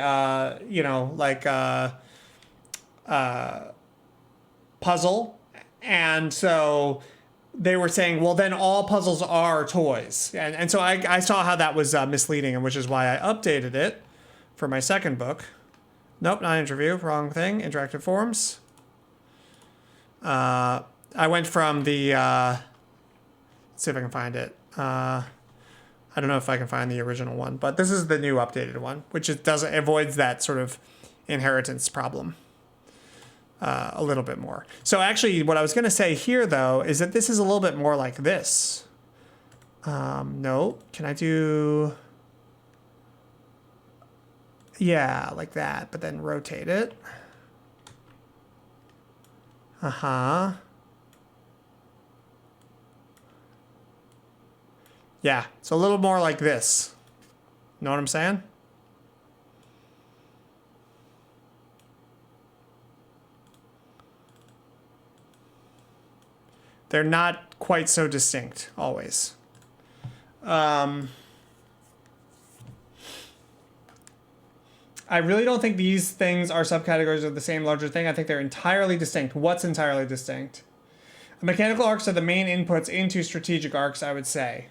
A: puzzle. And so they were saying, well, then all puzzles are toys, and so I saw how that was misleading, and which is why I updated it for my second book. Nope, not interview, wrong thing. Interactive forums. I went from the, let's see if I can find it. I don't know if I can find the original one, but this is the new updated one, which avoids that sort of inheritance problem a little bit more. So actually what I was going to say here though, is that this is a little bit more like this. No, can I do, yeah, like that, but then rotate it. Uh-huh. Yeah, it's a little more like this. Know what I'm saying? They're not quite so distinct, always. I really don't think these things are subcategories of the same larger thing. I think they're entirely distinct. What's entirely distinct? Mechanical arcs are the main inputs into strategic arcs, I would say.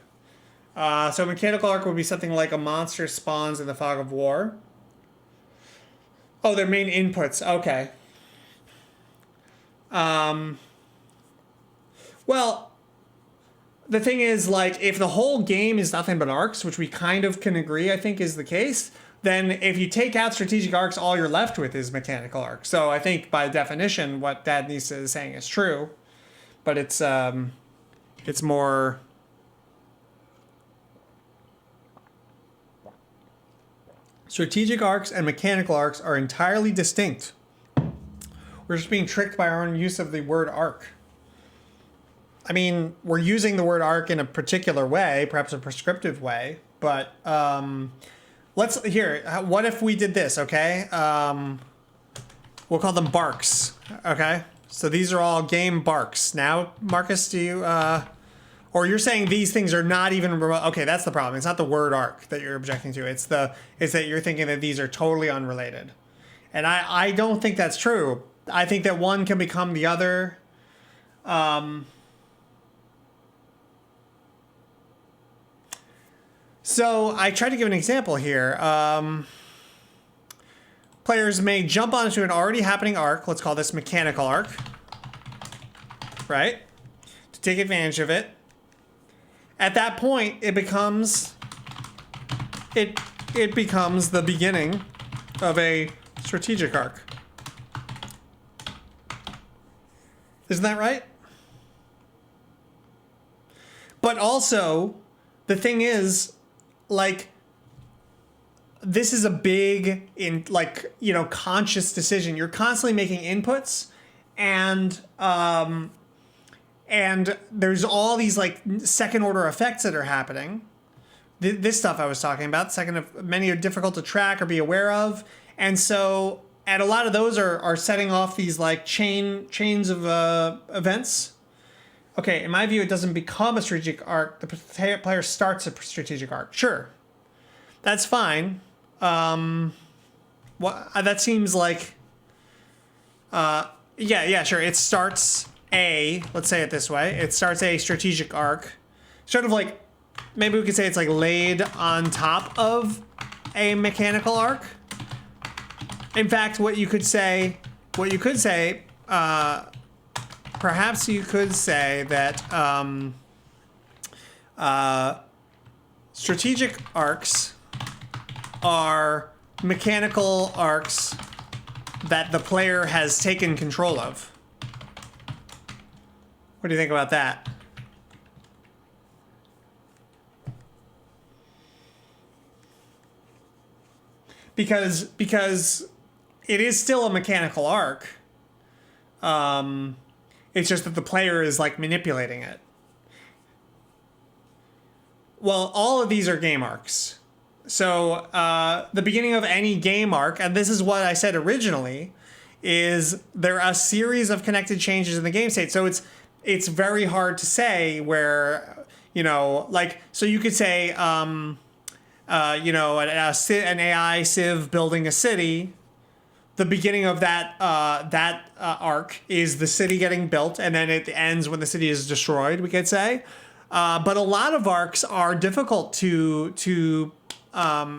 A: So mechanical arc would be something like a monster spawns in the fog of war. Oh, their main inputs. Okay. Well, the thing is, like, if the whole game is nothing but arcs, which we kind of can agree, I think, is the case, then if you take out strategic arcs, all you're left with is mechanical arcs. So I think by definition, what Dad Nisa is saying is true, but it's more. Strategic arcs and mechanical arcs are entirely distinct. We're just being tricked by our own use of the word arc. I mean, we're using the word arc in a particular way, perhaps a prescriptive way, but what if we did this, okay? We'll call them barks, okay? So these are all game barks. Now, Marcus, do you, or you're saying these things are not even remote. Okay, that's the problem. It's not the word arc that you're objecting to. It's that you're thinking that these are totally unrelated. And I don't think that's true. I think that one can become the other. So I tried to give an example here. Players may jump onto an already happening arc. Let's call this mechanical arc. Right? To take advantage of it. At that point, it becomes the beginning of a strategic arc. Isn't that right? But also, the thing is, like, this is a big, conscious decision. You're constantly making inputs, and there's all these like second order effects that are happening. This stuff I was talking about, many are difficult to track or be aware of, and a lot of those are setting off these like chains of events. Okay, in my view, it doesn't become a strategic arc. The player starts a strategic arc. Sure, that's fine. That seems like, yeah, sure. It starts let's say it this way. It starts a strategic arc, sort of like, maybe we could say it's like laid on top of a mechanical arc. In fact, perhaps you could say that strategic arcs are mechanical arcs that the player has taken control of. What do you think about that? Because it is still a mechanical arc. It's just that the player is like manipulating it. Well, all of these are game arcs. So the beginning of any game arc, and this is what I said originally, is there are a series of connected changes in the game state. So it's very hard to say where, so you could say, an AI civ building a city. The beginning of that arc is the city getting built, and then it ends when the city is destroyed, we could say. But a lot of arcs are difficult to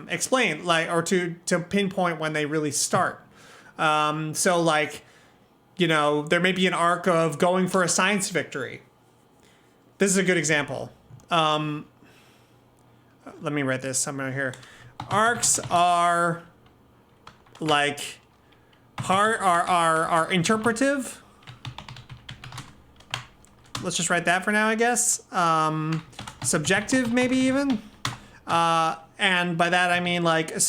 A: explain, or to pinpoint when they really start. There may be an arc of going for a science victory. This is a good example. Let me write this somewhere here. Arcs are like are interpretive. Let's just write that for now, I guess. Subjective, maybe even. And by that I mean let's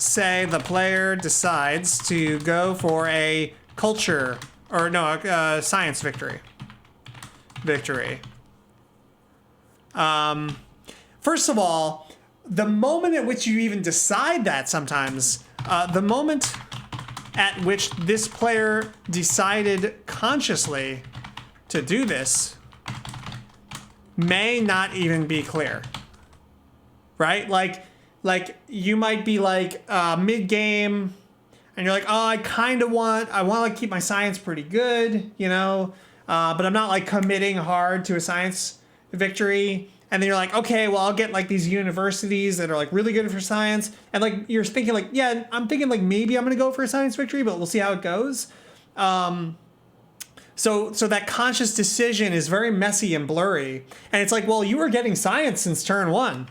A: say the player decides to go for a science victory. First of all, the moment at which you even decide that sometimes, the moment at which this player decided consciously to do this may not even be clear. Right? Like you might be mid-game and you're like, oh, I want to keep my science pretty good, but I'm not committing hard to a science victory. And then you're like, okay, well, I'll get these universities that are really good for science. And you're thinking yeah, I'm thinking maybe I'm going to go for a science victory, but we'll see how it goes. So that conscious decision is very messy and blurry. And it's well, you were getting science since turn one.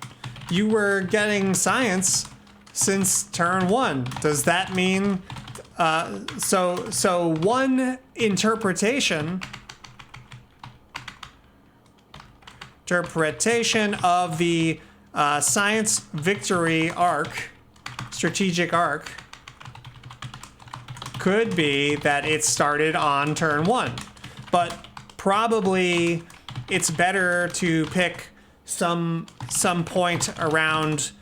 A: You were getting science since turn one. Does that mean, so one interpretation of the science victory arc, strategic arc, could be that it started on turn one. But probably it's better to pick some point around,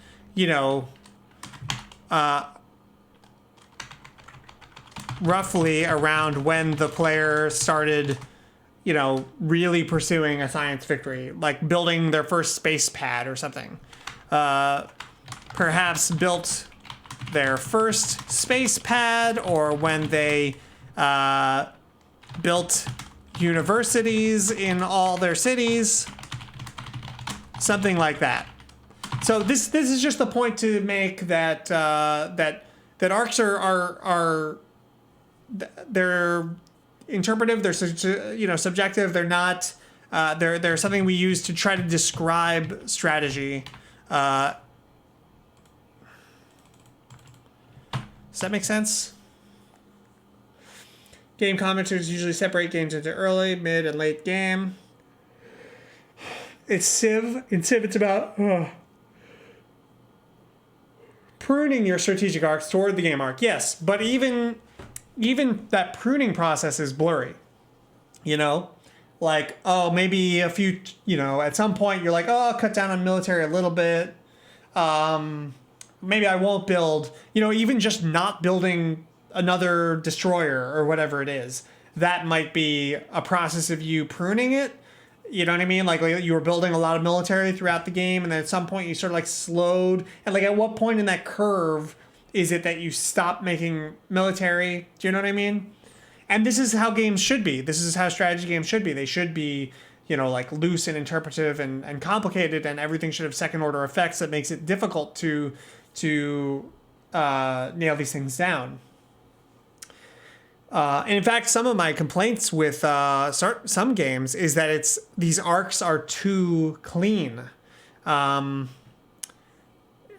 A: roughly around when the player started, really pursuing a science victory, like building their first space pad or something. Perhaps built their first space pad, or when they built universities in all their cities. Something like that. So this is just the point to make that that arcs are they're interpretive. They're subjective. They're not. They're something we use to try to describe strategy. Does that make sense? Game commenters usually separate games into early, mid, and late game. It's Civ. In Civ, it's about pruning your strategic arcs toward the game arc. Yes, but even that pruning process is blurry. You know? Like, oh, maybe a few, at some point you're like, oh, I'll cut down on military a little bit. Maybe I won't build, even just not building another destroyer or whatever it is. That might be a process of you pruning it. You know what I mean? Like you were building a lot of military throughout the game, and then at some point you sort of like slowed. And like at what point in that curve is it that you stop making military? Do you know what I mean? And this is how games should be. This is how strategy games should be. They should be, like loose and interpretive and complicated, and everything should have second order effects that makes it difficult to nail these things down. And in fact, some of my complaints with some games is that these arcs are too clean. They're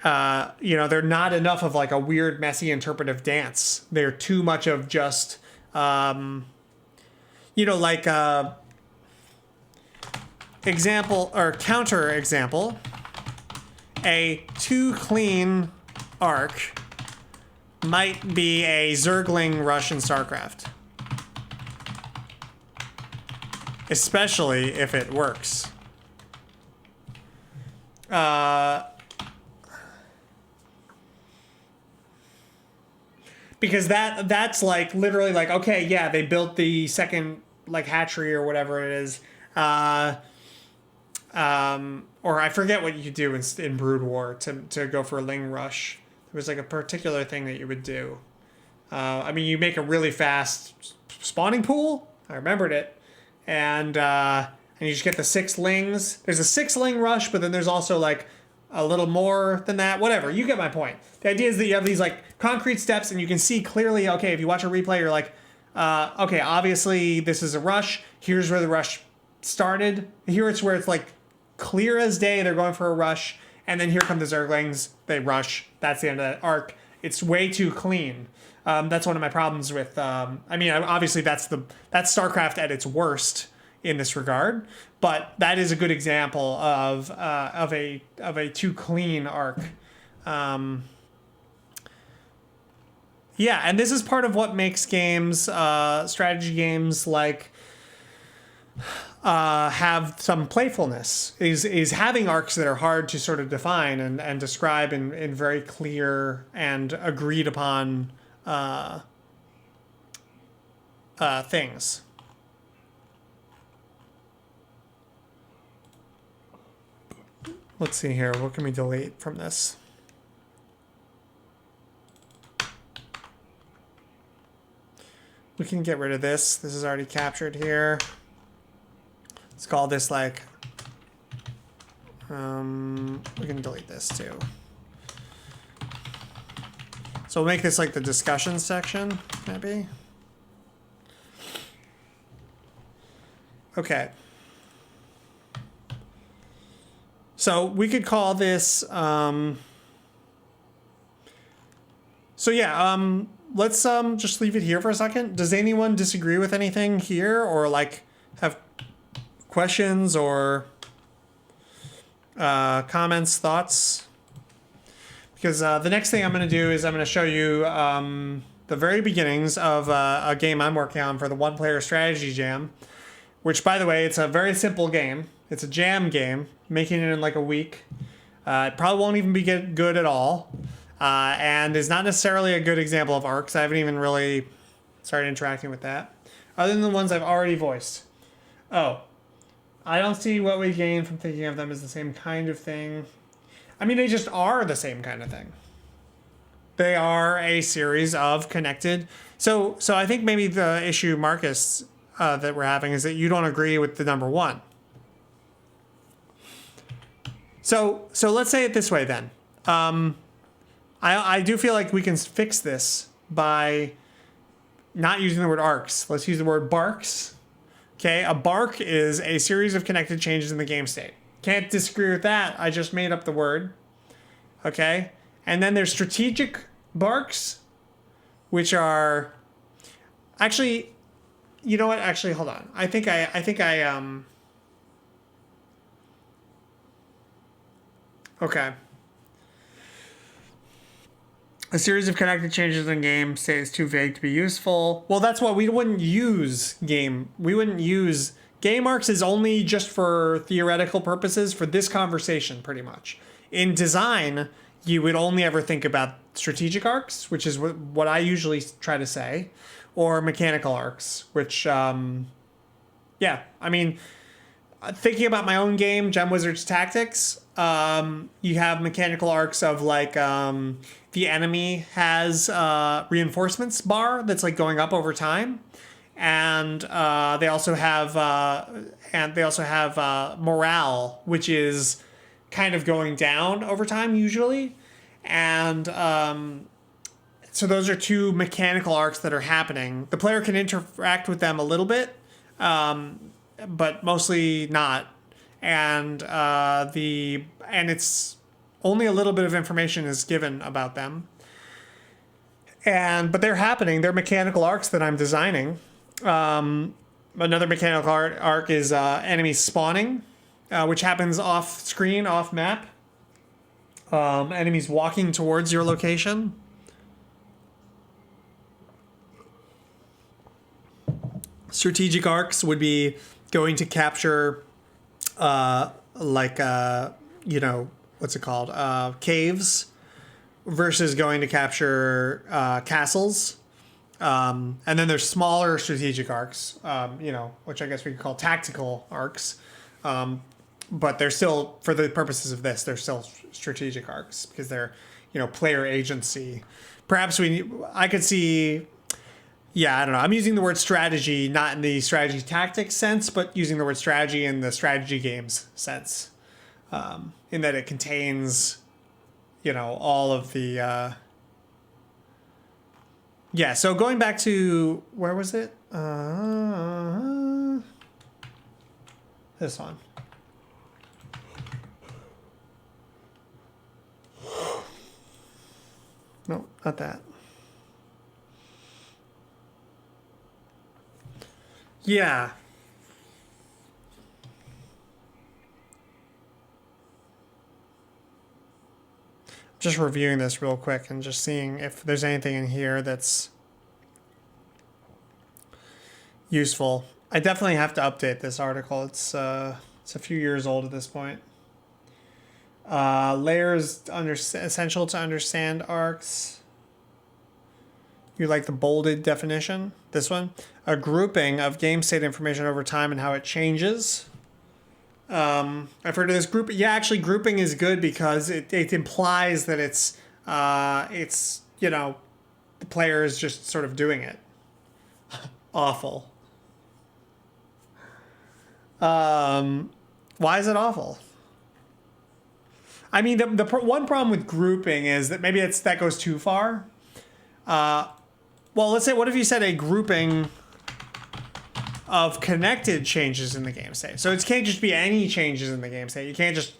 A: not enough of like a weird, messy, interpretive dance. They're too much of just, example or counter example. A too clean arc might be a Zergling rush in StarCraft. Especially if it works. Because that's like literally like, okay, yeah, they built the second like hatchery or whatever it is. Or I forget what you do in Brood War to go for a Ling rush. There was like a particular thing that you would do. You make a really fast spawning pool. I remembered it. And you just get the 6 lings. There's a 6 ling rush, but then there's also like a little more than that. Whatever. You get my point. The idea is that you have these like concrete steps, and you can see clearly, okay, if you watch a replay, you're like, okay, obviously this is a rush. Here's where the rush started. Here it's where it's like clear as day. They're going for a rush. And then here come the Zerglings. They rush. That's the end of that arc. It's way too clean. That's one of my problems with. Obviously that's StarCraft at its worst in this regard. But that is a good example of a too clean arc. And this is part of what makes games, strategy games like. Have some playfulness is having arcs that are hard to sort of define and describe in very clear and agreed upon things. Let's see here. What can we delete from this? We can get rid of this. This is already captured here. Let's call this like, we can delete this too. So we'll make this like the discussion section, maybe. Okay. So we could call this, let's just leave it here for a second. Does anyone disagree with anything here or like have questions or comments, thoughts? Because the next thing I'm going to do is I'm going to show you the very beginnings of a game I'm working on for the one-player strategy jam, which, by the way, it's a very simple game. It's a jam game, making it in like a week. It probably won't even be good at all, and is not necessarily a good example of arcs. I haven't even really started interacting with that, other than the ones I've already voiced. Oh. I don't see what we gain from thinking of them as the same kind of thing. They just are the same kind of thing. They are a series of connected. So I think maybe the issue, Marcus, that we're having is that you don't agree with the number 1. So let's say it this way then. I do feel like we can fix this by not using the word arcs. Let's use the word barks. Okay, a bark is a series of connected changes in the game state. Can't disagree with that. I just made up the word. Okay, and then there's strategic barks, which are actually You know what? Actually, hold on. I think I. Okay. A series of connected changes in game state is too vague to be useful. Well, that's why we wouldn't use game. We wouldn't use game arcs is only just for theoretical purposes for this conversation, pretty much. In design, you would only ever think about strategic arcs, which is what I usually try to say, or mechanical arcs, which, yeah, I mean, thinking about my own game, Gem Wizard's Tactics, you have mechanical arcs of like the enemy has reinforcements bar that's like going up over time, and they also have morale, which is kind of going down over time usually, and so those are two mechanical arcs that are happening. The player can interact with them a little bit, but mostly not. And it's only a little bit of information is given about them. But they're happening. They're mechanical arcs that I'm designing. Another mechanical arc is enemy spawning, which happens off screen, off map. Enemies walking towards your location. Strategic arcs would be going to capture what's it called? Caves versus going to capture castles. And then there's smaller strategic arcs, which I guess we could call tactical arcs. But they're still, for the purposes of this, they're still strategic arcs because they're, player agency. Perhaps I could see, I don't know. I'm using the word strategy, not in the strategy tactics sense, but using the word strategy in the strategy games sense. In that it contains, all of the, so going back to, where was it? This one. No, not that. Yeah. Just reviewing this real quick and just seeing if there's anything in here that's useful. I definitely have to update this article. It's a few years old at this point. Layers essential to understand arcs. You like the bolded definition? This one? A grouping of game state information over time and how it changes. I've heard of this group. Yeah, actually grouping is good because it implies that it's the player is just sort of doing it. Awful. Why is it awful? I mean, the one problem with grouping is that maybe that goes too far. Well, let's say, what if you said a grouping of connected changes in the game state? So it can't just be any changes in the game state. You can't just,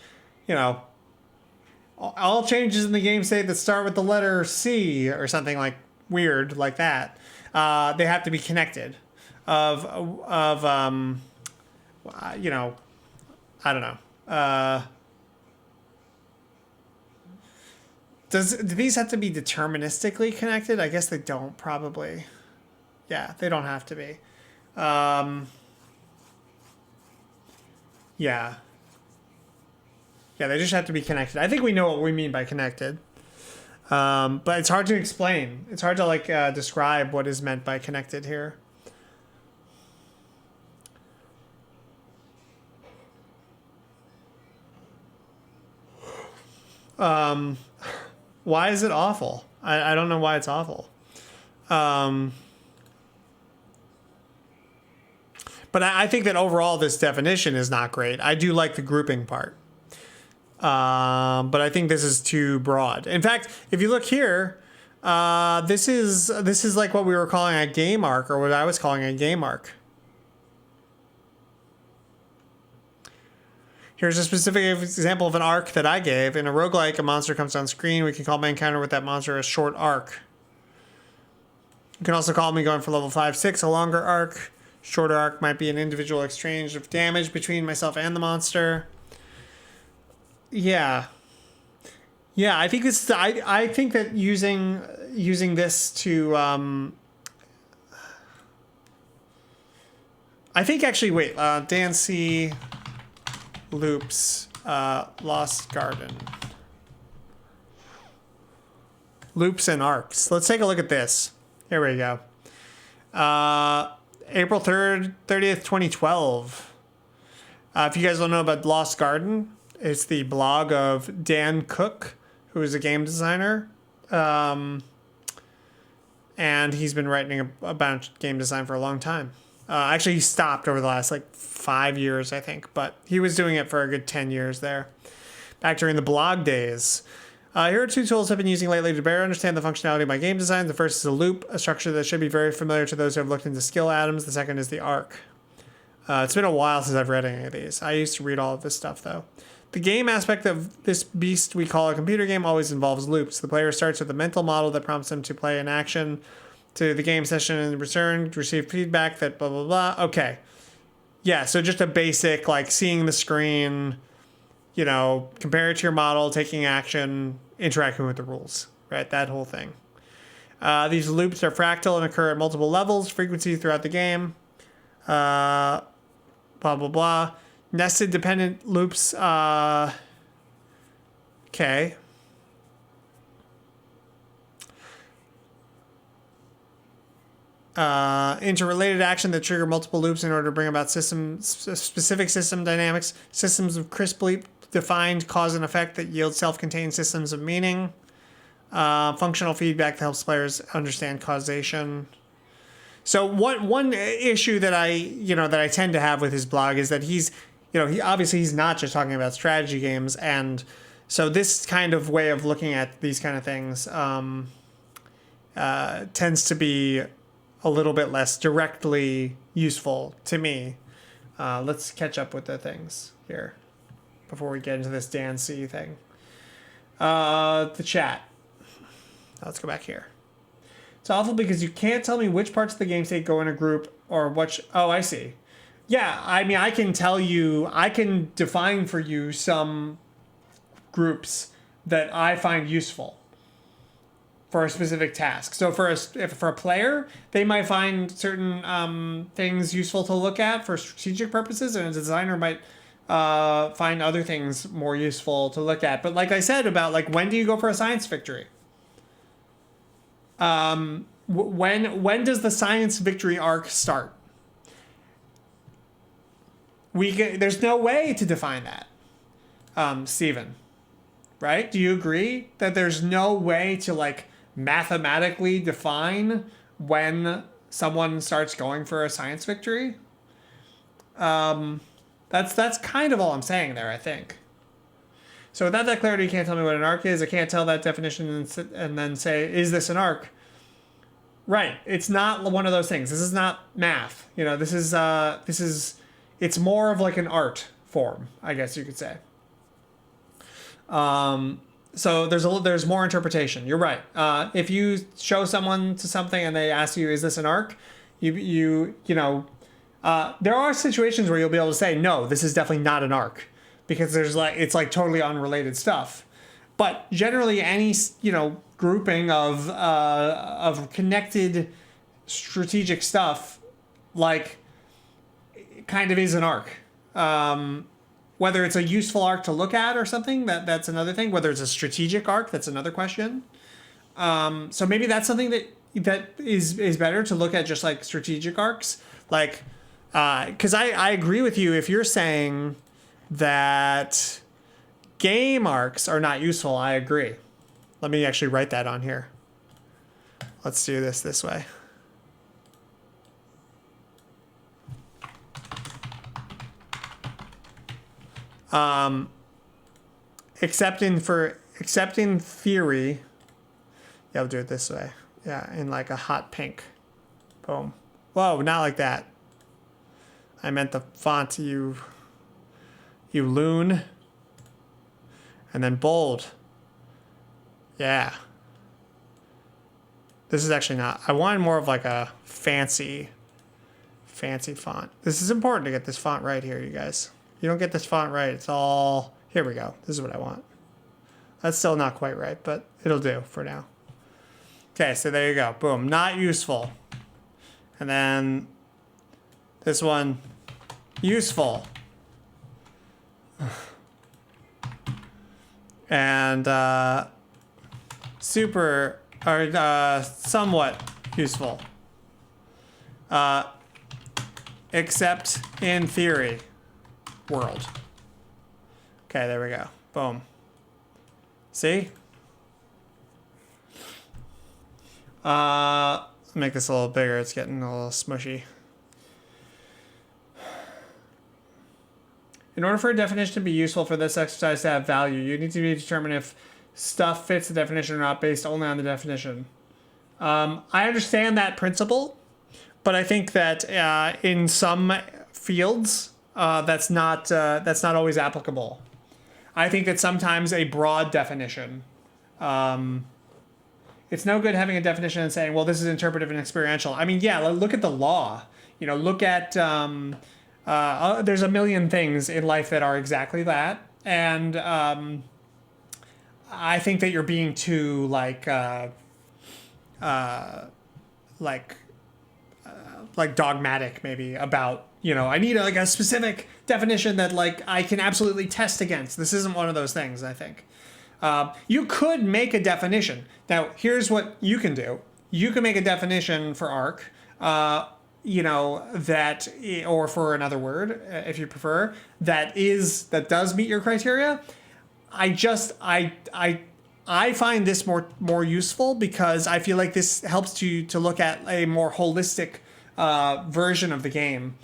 A: all changes in the game state that start with the letter C or something like weird like that. They have to be connected. I don't know. Do these have to be deterministically connected? I guess they don't, probably. Yeah, they don't have to be. Yeah, they just have to be connected. I think we know what we mean by connected. But it's hard to explain. It's hard to describe what is meant by connected here. Why is it awful? I don't know why it's awful. But I think that overall this definition is not great. I do like the grouping part. But I think this is too broad. In fact, if you look here, this is like what we were calling a game arc, or what I was calling a game arc. Here's a specific example of an arc that I gave. In a roguelike, a monster comes on screen. We can call my encounter with that monster a short arc. You can also call me going for level 5, 6, a longer arc. Shorter arc might be an individual exchange of damage between myself and the monster. Yeah. Yeah, I think this. I think that using this to. I think actually wait. Dan C. Loops. Lost Garden. Loops and arcs. Let's take a look at this. Here we go. April 3rd, 30th, 2012. If you guys don't know about Lost Garden, it's the blog of Dan Cook, who is a game designer. And he's been writing about game design for a long time. Actually, he stopped over the last 5 years, I think, but he was doing it for a good 10 years there, back during the blog days. Here are two tools I've been using lately to better understand the functionality of my game design. The first is a loop, a structure that should be very familiar to those who have looked into skill atoms. The second is the arc. It's been a while since I've read any of these. I used to read all of this stuff, though. The game aspect of this beast we call a computer game always involves loops. The player starts with a mental model that prompts them to play an action to the game session and in return receive feedback that blah, blah, blah. Okay. Yeah, so just a basic, seeing the screen, compare it to your model, taking action, interacting with the rules, right? That whole thing. These loops are fractal and occur at multiple levels, frequencies throughout the game. Blah, blah, blah. Nested dependent loops. Okay. Interrelated action that trigger multiple loops in order to bring about specific system dynamics. Systems of crisply defined cause and effect that yield self-contained systems of meaning. Functional feedback that helps players understand causation. So one issue that I tend to have with his blog is that he's not just talking about strategy games, and so this kind of way of looking at these kind of things tends to be a little bit less directly useful to me. Let's catch up with the things here before we get into this Dan C thing. The chat. Let's go back here. It's awful because you can't tell me which parts of the game state go in a group or which... Oh, I see. Yeah, I mean, I can tell you... I can define for you some groups that I find useful for a specific task. So for a player, they might find certain things useful to look at for strategic purposes, and a designer might find other things more useful to look at. But like I said about when do you go for a science victory? When does the science victory arc start? There's no way to define that, Steven. Right? Do you agree that there's no way to mathematically define when someone starts going for a science victory? That's kind of all I'm saying there, I think. So without that clarity, you can't tell me what an arc is. I can't tell that definition and then say, is this an arc? Right. It's not one of those things. This is not math. This is it's more of an art form, I guess you could say. So there's more interpretation. You're right. If you show someone to something and they ask you, is this an arc? There are situations where you'll be able to say, no, this is definitely not an arc, because it's totally unrelated stuff. But generally any, grouping of connected strategic stuff, kind of is an arc. Whether it's a useful arc to look at or something, that's another thing. Whether it's a strategic arc, that's another question. So maybe that's something that is better to look at, just strategic arcs. Because I agree with you if you're saying that game arcs are not useful. I agree. Let me actually write that on here. Let's do this way. Except in theory. Yeah, I'll do it this way. Yeah, in a hot pink. Boom. Whoa, not like that. I meant the font, you loon. And then bold. Yeah. This is actually not... I wanted more of a fancy fancy font. This is important to get this font right here, you guys. You don't get this font right, it's all... Here we go. This is what I want. That's still not quite right, but it'll do for now. Okay, so there you go. Boom. Not useful. And then this one, useful. And super, or somewhat useful. Except in theory world. Okay, there we go. Boom. See? Make this a little bigger. It's getting a little smushy. In order for a definition to be useful for this exercise to have value, you need to determine if stuff fits the definition or not based only on the definition. I understand that principle, but I think that in some fields, that's not always applicable. I think that sometimes a broad definition, it's no good having a definition and saying, well, this is interpretive and experiential. I mean, yeah, look at the law. You know, look at, there's a million things in life that are exactly that. And I think that you're being too, like dogmatic maybe about, you know, I need a specific definition that like I can absolutely test against. This isn't one of those things, I think. You could make a definition. Now, here's what you can do. You can make a definition for arc, you know, that, or for another word, if you prefer, that does meet your criteria. I find this more useful because I feel like this helps you to look at a more holistic version of the game.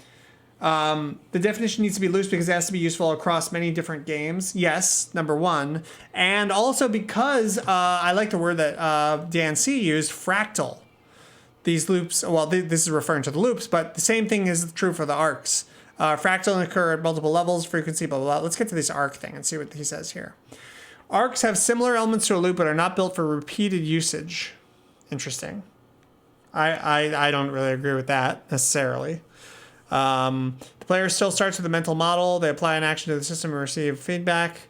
A: The definition needs to be loose because it has to be useful across many different games. Yes, number one. And also because I like the word that Dan C. used, fractal. These loops, well, this is referring to the loops, but the same thing is true for the arcs. Fractal occur at multiple levels, frequency, blah, blah, blah. Let's get to this arc thing and see what he says here. Arcs have similar elements to a loop, but are not built for repeated usage. Interesting. I don't really agree with that necessarily. The player still starts with a mental model. They apply an action to the system and receive feedback.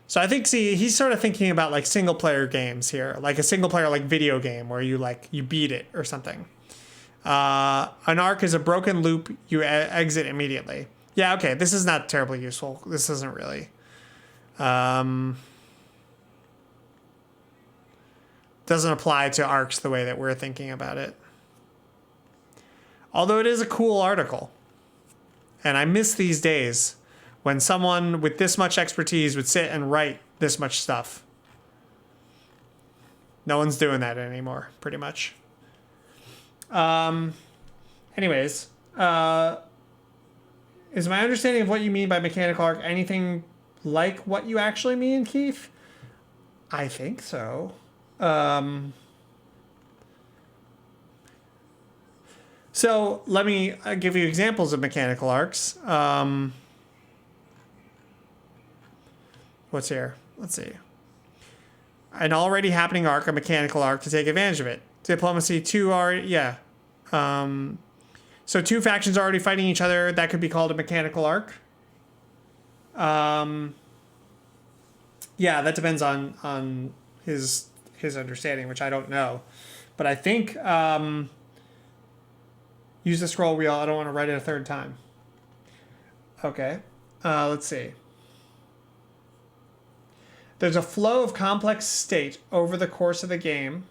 A: So I think, see, he's sort of thinking about like single player games here, like a single player like video game where you beat it or something. An arc is a broken loop. You exit immediately. Yeah, okay. This is not terribly useful. This isn't really. Doesn't apply to arcs the way that we're thinking about it. Although it is a cool article. And I miss these days when someone with this much expertise would sit and write this much stuff. No one's doing that anymore, pretty much. Anyways, is my understanding of what you mean by mechanical arc anything like what you actually mean, Keith? I think so. So let me give you examples of mechanical arcs. What's here? Let's see. An already happening arc, a mechanical arc, to take advantage of it. Diplomacy, two already, yeah. So two factions are already fighting each other. That could be called a mechanical arc. Yeah, that depends on his understanding, which I don't know. But I think use the scroll wheel. I don't want to write it a third time. Okay. Let's see. There's a flow of complex state over the course of the game.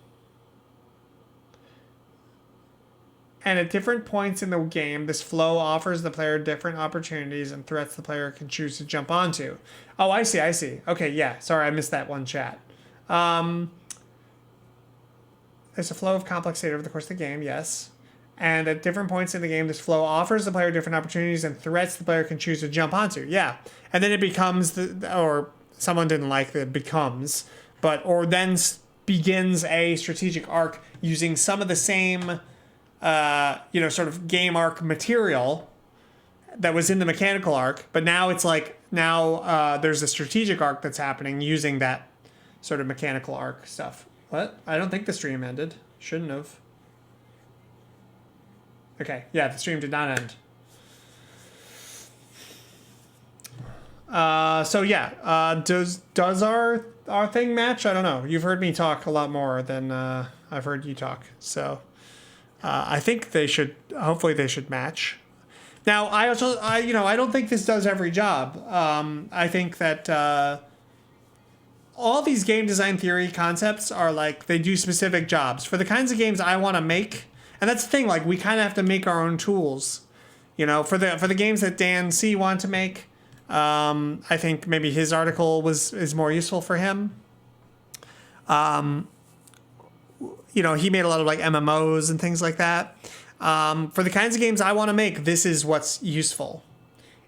A: And at different points in the game, this flow offers the player different opportunities and threats the player can choose to jump onto. Oh, I see. Okay, yeah. Sorry, I missed that one chat. There's a flow of complex state over the course of the game, yes. And at different points in the game, this flow offers the player different opportunities and threats the player can choose to jump onto. Yeah. And then it becomes, or someone didn't like the becomes, or then begins a strategic arc using some of the same, sort of game arc material that was in the mechanical arc. But now it's like, there's a strategic arc that's happening using that sort of mechanical arc stuff. What? I don't think the stream ended. Shouldn't have. Okay, yeah, the stream did not end. So yeah, does our thing match? I don't know. You've heard me talk a lot more than I've heard you talk. So I think they should. Hopefully, they should match. Now, I don't think this does every job. I think that all these game design theory concepts are like they do specific jobs for the kinds of games I want to make. And that's the thing. Like we kind of have to make our own tools. For the games that Dan C wanted to make. I think maybe his article is more useful for him. He made a lot of like MMOs and things like that. For the kinds of games I want to make, this is what's useful,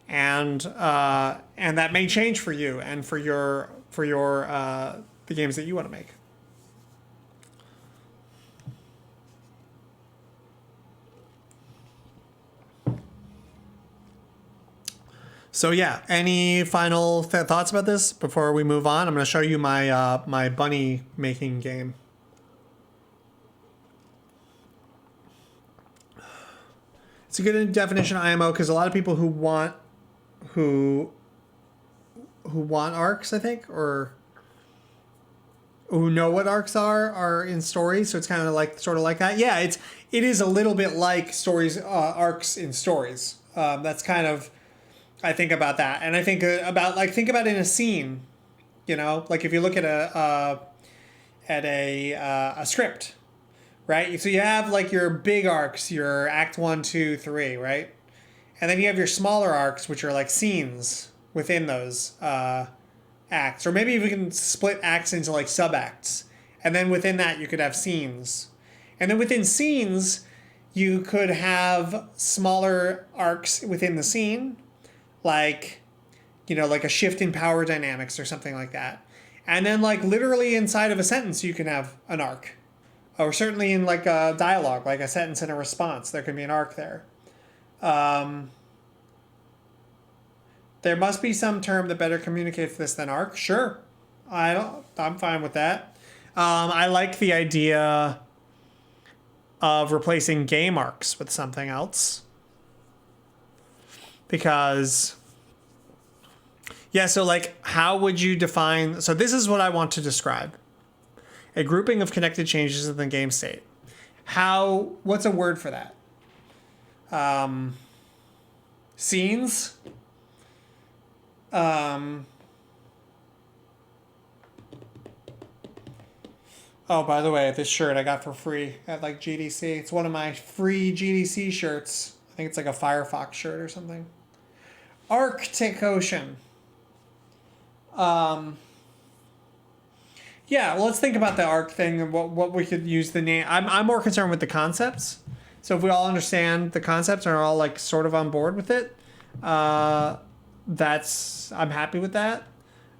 A: and that may change for you and for your the games that you want to make. So yeah, any final thoughts about this before we move on? I'm going to show you my my bunny making game. It's a good definition of IMO because a lot of people who want arcs, I think, or who know what arcs are in stories. So it's kind of like sort of like that. Yeah, it is a little bit like stories, arcs in stories. That's kind of. I think about that, and I think think about in a scene, like if you look at a script, right? So you have like your big arcs, your act 1, 2, 3, right? And then you have your smaller arcs, which are like scenes within those acts, or maybe we can split acts into like sub acts, and then within that you could have scenes, and then within scenes you could have smaller arcs within the scene. Like a shift in power dynamics or something like that. And then like literally inside of a sentence, you can have an arc. Or certainly in like a dialogue, like a sentence and a response, there can be an arc there. There must be some term that better communicates this than arc. Sure. I'm fine with that. I like the idea of replacing game arcs with something else. Because, yeah, so like, how would you define... So this is what I want to describe. A grouping of connected changes in the game state. What's a word for that? Scenes? Oh, by the way, this shirt I got for free at like GDC. It's one of my free GDC shirts. I think it's like a Firefox shirt or something. Arctic Ocean. Yeah, well, let's think about the arc thing and what we could use the name. I'm more concerned with the concepts. So if we all understand the concepts and are all like sort of on board with it, I'm happy with that.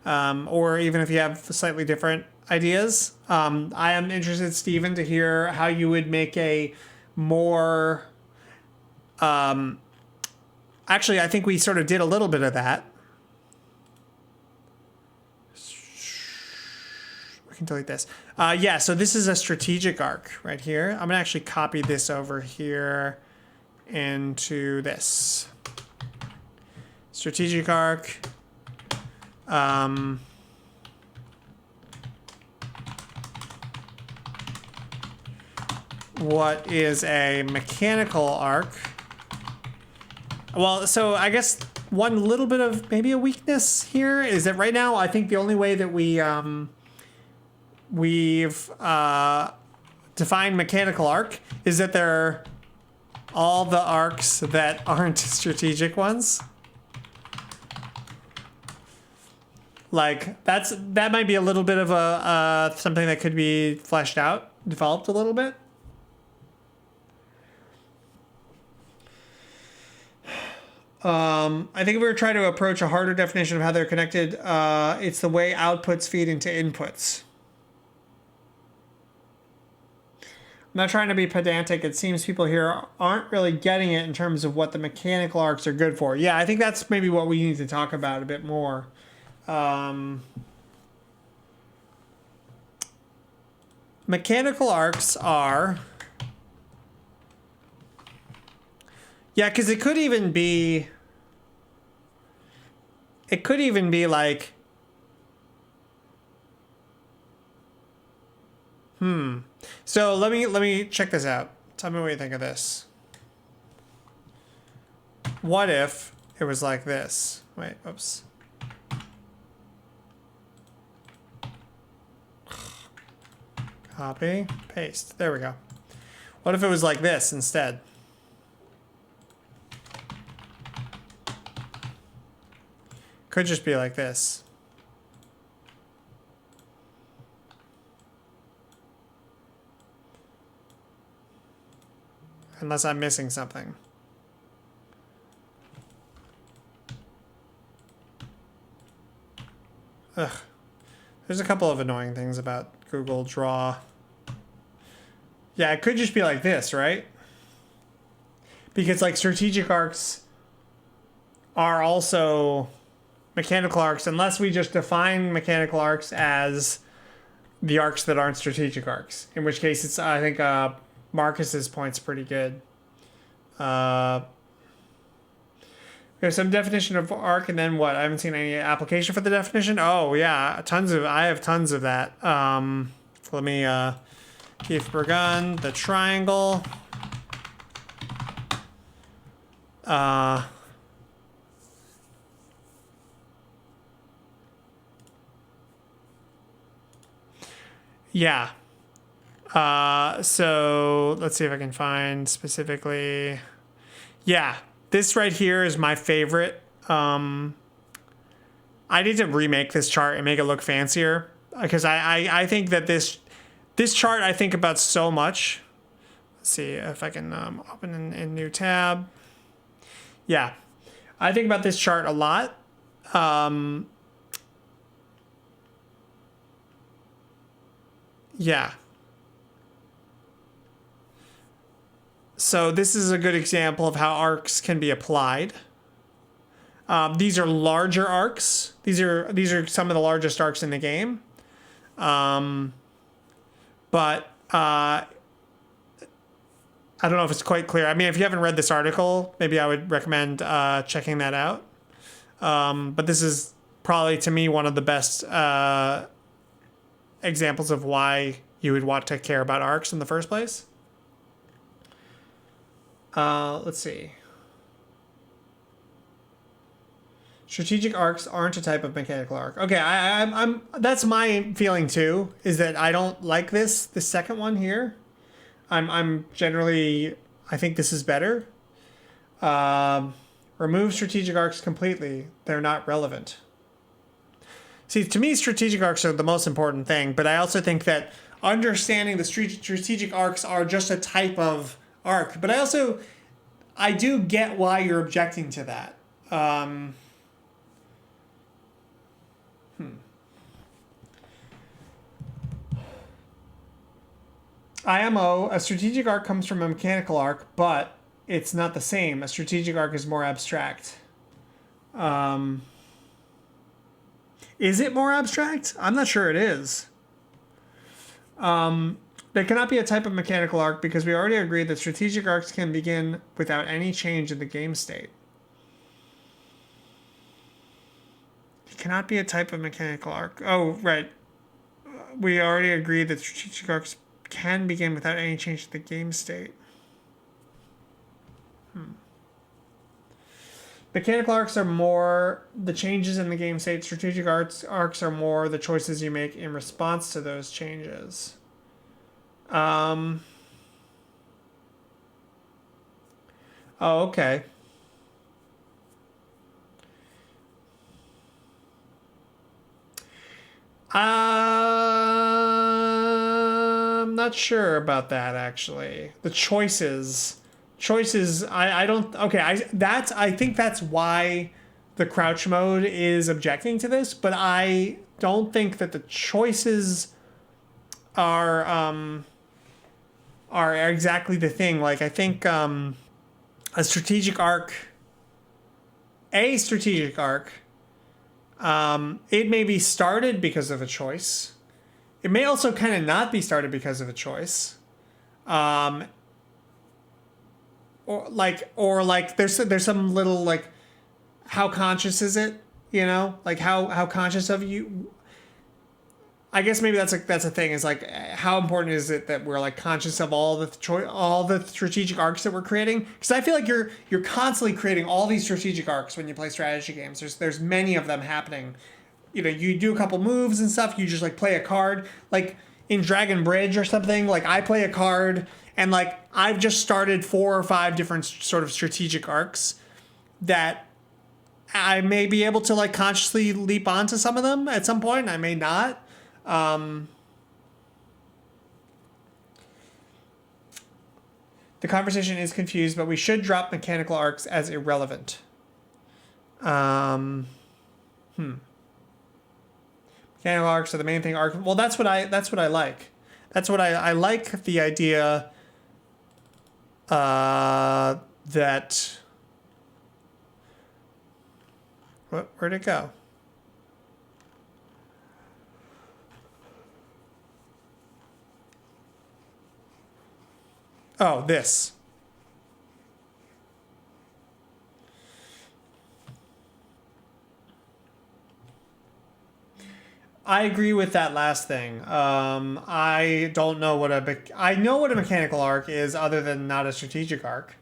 A: Or even if you have slightly different ideas, I am interested, Stephen, to hear how you would make a more. Actually, I think we sort of did a little bit of that. We can delete this. Yeah, so this is a strategic arc right here. I'm going to actually copy this over here into this. Strategic arc. What is a mechanical arc? Well, so I guess one little bit of maybe a weakness here is that right now I think the only way that we've defined mechanical arc is that they're all the arcs that aren't strategic ones. Like that might be a little bit of a something that could be fleshed out, developed a little bit. I think if we were trying to approach a harder definition of how they're connected, it's the way outputs feed into inputs. I'm not trying to be pedantic. It seems people here aren't really getting it in terms of what the mechanical arcs are good for. Yeah, I think that's maybe what we need to talk about a bit more. Mechanical arcs are... Yeah, because it could even be. It could even be like. So let me check this out. Tell me what you think of this. What if it was like this? Wait, oops. Copy, paste. There we go. What if it was like this instead? Could just be like this. Unless I'm missing something. Ugh. There's a couple of annoying things about Google Draw. Yeah, it could just be like this, right? Because like strategic arcs are also mechanical arcs, unless we just define mechanical arcs as the arcs that aren't strategic arcs. In which case, it's I think Marcus's point's pretty good. There's some definition of arc, and then what? I haven't seen any application for the definition. Oh yeah, I have tons of that. Let me keep begun the triangle. Yeah. So let's see if I can find specifically. Yeah, this right here is my favorite. I need to remake this chart and make it look fancier because I think that this chart I think about so much. Let's see if I can open a new tab. Yeah, I think about this chart a lot. Yeah. So this is a good example of how arcs can be applied. These are larger arcs. These are some of the largest arcs in the game. But I don't know if it's quite clear. I mean, if you haven't read this article, maybe I would recommend checking that out. But this is probably, to me, one of the best examples of why you would want to care about arcs in the first place. Let's see. Strategic arcs aren't a type of mechanical arc. Okay, I'm that's my feeling too, is that I don't like the second one here. I'm generally, I think this is better. Remove strategic arcs completely. They're not relevant. See, to me, strategic arcs are the most important thing, but I also think that understanding the strategic arcs are just a type of arc. But I do get why you're objecting to that. IMO, a strategic arc comes from a mechanical arc, but it's not the same. A strategic arc is more abstract. Is it more abstract? I'm not sure it is. There cannot be a type of mechanical arc because we already agreed that strategic arcs can begin without any change in the game state. It cannot be a type of mechanical arc. Oh, right. We already agreed that strategic arcs can begin without any change to the game state. Mechanical arcs are more the changes in the game state. Strategic arcs are more the choices you make in response to those changes. Oh, okay. I'm not sure about that actually. The choices, I don't. Okay, I think that's why the crouch mode is objecting to this, but I don't think that the choices are exactly the thing. Like I think a strategic arc, it may be started because of a choice. It may also kind of not be started because of a choice. or there's some little like, how conscious is it? You know, like how conscious of you. I guess maybe that's a thing. Is like, how important is it that we're like conscious of all the strategic arcs that we're creating? Because I feel like you're constantly creating all these strategic arcs when you play strategy games. There's many of them happening. You know, you do a couple moves and stuff. You just like play a card, like in Dragon Bridge or something. Like I play a card, and like I've just started 4 or 5 different sort of strategic arcs that I may be able to like consciously leap onto some of them at some point. I may not. The conversation is confused, but we should drop mechanical arcs as irrelevant. Mechanical arcs are the main thing. Well, that's what I like. That's what I like, the idea that. Where'd it go? Oh, this. I agree with that last thing. I don't know I know what a mechanical arc is, other than not a strategic arc.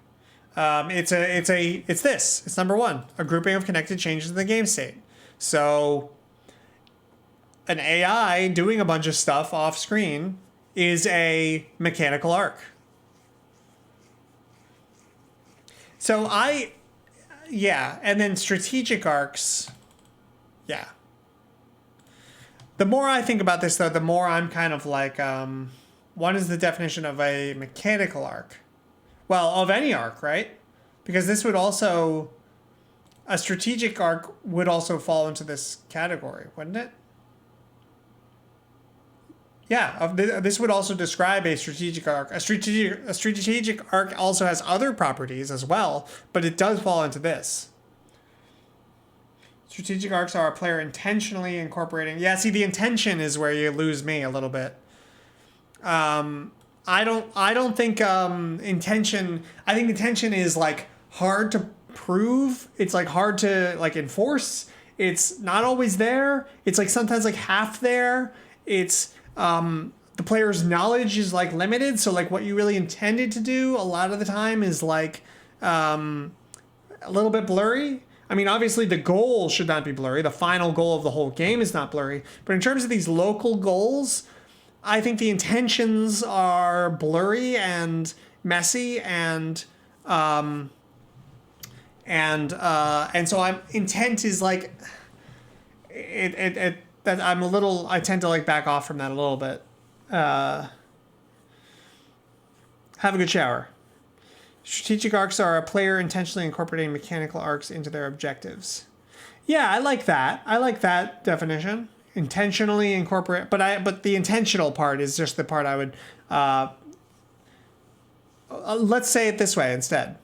A: It's this. It's number 1, a grouping of connected changes in the game state. So, an AI doing a bunch of stuff off screen is a mechanical arc. So yeah, and then strategic arcs, yeah. The more I think about this, though, the more I'm kind of like, what is the definition of a mechanical arc? Well, of any arc, right? Because this would also, a strategic arc would also fall into this category, wouldn't it? Yeah, this would also describe a strategic arc. A strategic arc also has other properties as well, but it does fall into this. Strategic arcs are a player intentionally incorporating. Yeah, see, the intention is where you lose me a little bit. I don't think intention. I think intention is like hard to prove. It's like hard to like enforce. It's not always there. It's like sometimes like half there. It's the player's knowledge is like limited. So like what you really intended to do a lot of the time is like a little bit blurry. I mean, obviously the goal should not be blurry. The final goal of the whole game is not blurry. But in terms of these local goals, I think the intentions are blurry and messy and so intent is like that I tend to like back off from that a little bit. Have a good shower. Strategic arcs are a player intentionally incorporating mechanical arcs into their objectives. Yeah, I like that. I like that definition. Intentionally incorporate, but the intentional part is just the part I would. Let's say it this way instead.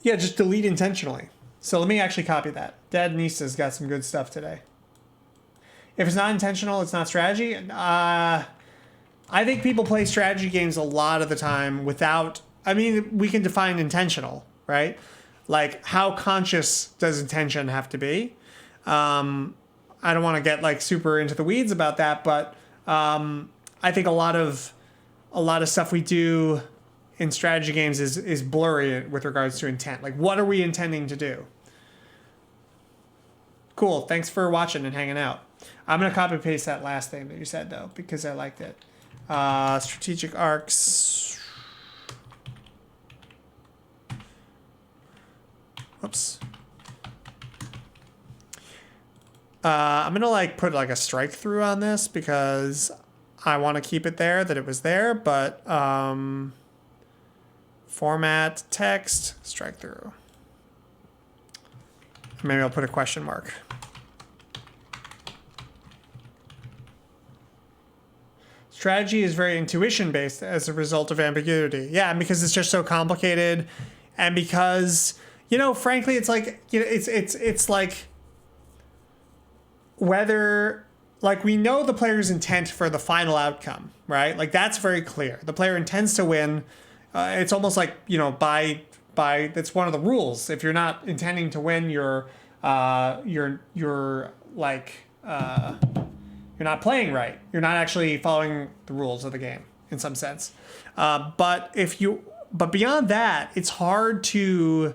A: Yeah, just delete intentionally. So let me actually copy that. Dad Nisa's got some good stuff today. If it's not intentional, it's not strategy. I think people play strategy games a lot of the time without. I mean, we can define intentional, right? Like, how conscious does intention have to be? I don't want to get like super into the weeds about that, but I think a lot of stuff we do in strategy games is blurry with regards to intent. Like, what are we intending to do? Cool. Thanks for watching and hanging out. I'm gonna copy paste that last thing that you said though, because I liked it. Strategic arcs. Whoops. I'm gonna like put like a strike through on this because I want to keep it there that it was there, but format text strike through. Maybe I'll put a question mark. Strategy is very intuition based as a result of ambiguity. Yeah, and because it's just so complicated, and because, you know, frankly, it's like, you know, it's like whether, like, we know the player's intent for the final outcome, right? Like, that's very clear. The player intends to win. it's almost like, by that's one of the rules. If you're not intending to win, you're like you're not playing right. You're not actually following the rules of the game in some sense. But beyond that, it's hard to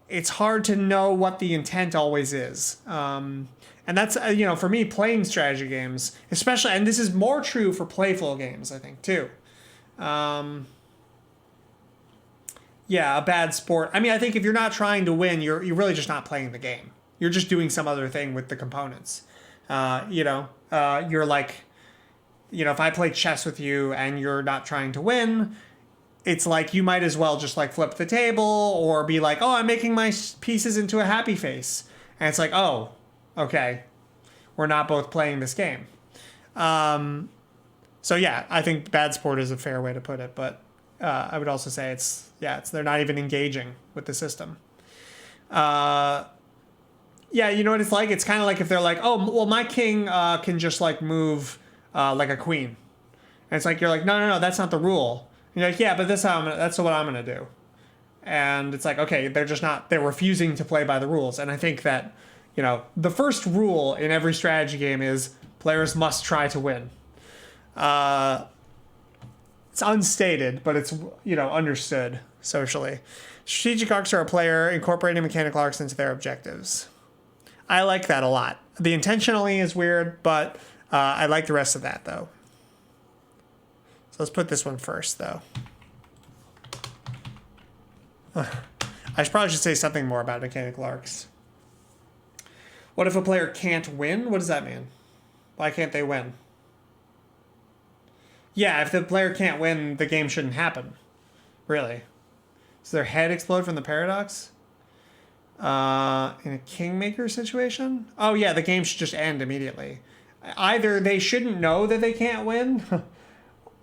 A: know what the intent always is. And that's, for me, playing strategy games, especially, and this is more true for playful games, I think, too. Yeah, a bad sport. I mean, I think if you're not trying to win, you're really just not playing the game. You're just doing some other thing with the components. You're like, if I play chess with you and you're not trying to win, it's like you might as well just like flip the table or be like, oh, I'm making my pieces into a happy face. And it's like, oh, okay, we're not both playing this game. So yeah, I think bad sport is a fair way to put it, but I would also say they're not even engaging with the system. Yeah, you know what it's like? It's kind of like if they're like, oh, well, my king can just like move like a queen. And it's like, you're like, no, that's not the rule. And you're like, yeah, but that's what I'm going to do. And it's like, okay, they're refusing to play by the rules. And I think that, the first rule in every strategy game is players must try to win. It's unstated, but it's, understood socially. Strategic arcs are a player incorporating mechanical arcs into their objectives. I like that a lot. The intentionally is weird, but I like the rest of that, though. So let's put this one first, though. I probably should say something more about mechanical arcs. What if a player can't win? What does that mean? Why can't they win? Yeah, if the player can't win, the game shouldn't happen. Really. Does their head explode from the paradox? In a kingmaker situation? Oh yeah, the game should just end immediately. Either they shouldn't know that they can't win,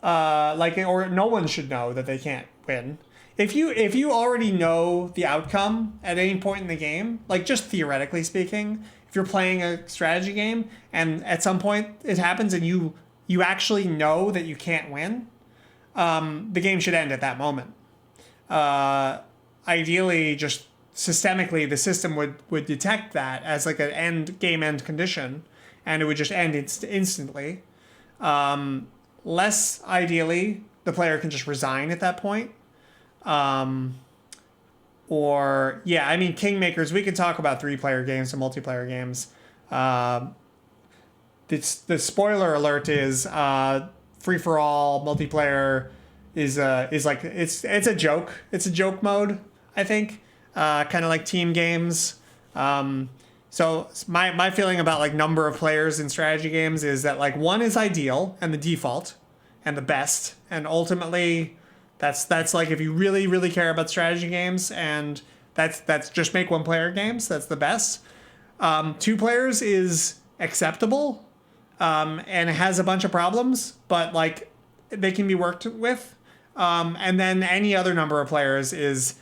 A: or no one should know that they can't win. If you already know the outcome at any point in the game, like just theoretically speaking, if you're playing a strategy game and at some point it happens and you actually know that you can't win, the game should end at that moment. Ideally, just systemically, the system would detect that as like an game end condition, and it would just end instantly. Less ideally, the player can just resign at that point. Kingmakers, we could talk about 3-player games and multiplayer games. The spoiler alert is free for all multiplayer is like it's a joke. It's a joke mode, I think. Kind of like team games. So my feeling about like number of players in strategy games is that like 1 is ideal and the default and the best, and ultimately that's like if you really really care about strategy games, and that's just make 1-player games. That's the best. 2 players is acceptable, and it has a bunch of problems, but like they can be worked with. And then any other number of players is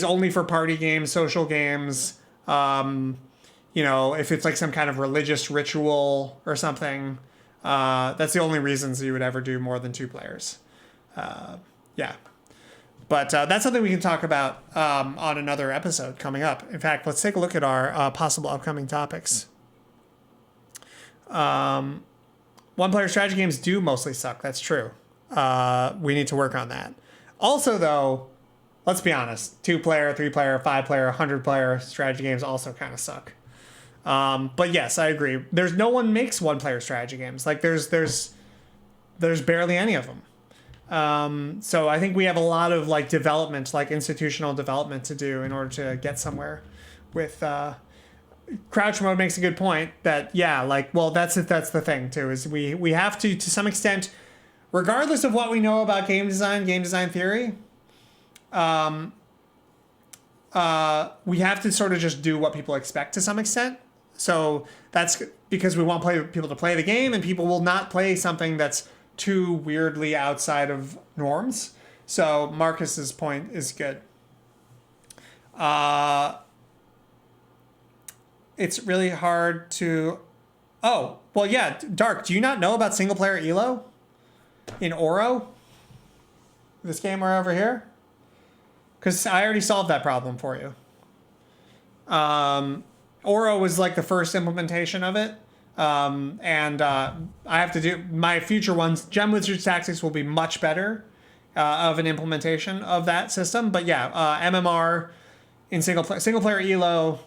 A: only for party games, social games. If it's like some kind of religious ritual or something, that's the only reasons you would ever do more than 2 players. Yeah. But that's something we can talk about on another episode coming up. In fact, let's take a look at our possible upcoming topics. 1-player strategy games do mostly suck. That's true. We need to work on that. Also, though, let's be honest, 2-player, 3-player, 5-player, 100-player strategy games also kind of suck. But yes, I agree. No one makes 1-player strategy games. Like there's barely any of them. So I think we have a lot of like development, like institutional development to do in order to get somewhere with, Crouch Mode makes a good point that, that's the thing too, is we have to some extent, regardless of what we know about game design theory, we have to sort of just do what people expect to some extent. So that's because we want people to play the game, and people will not play something that's too weirdly outside of norms. So Marcus's point is good. It's really hard to... Oh, well, yeah, Dark, do you not know about single-player ELO in Oro? This game right over here? Because I already solved that problem for you. Oro was like the first implementation of it. I have to do my future ones. Gem Wizard's Tactics will be much better of an implementation of that system. But yeah, MMR in single player ELO,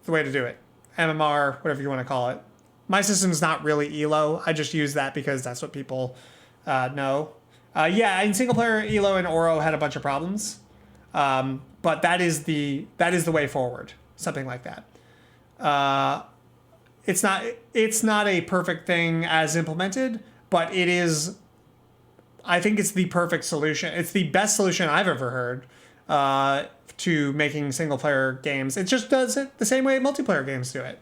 A: the way to do it. MMR, whatever you want to call it. My system's not really ELO. I just use that because that's what people know. Yeah, in single player ELO and Oro had a bunch of problems, but that is the way forward. Something like that. It's not a perfect thing as implemented, but it is. I think it's the perfect solution. It's the best solution I've ever heard to making single player games. It just does it the same way multiplayer games do it.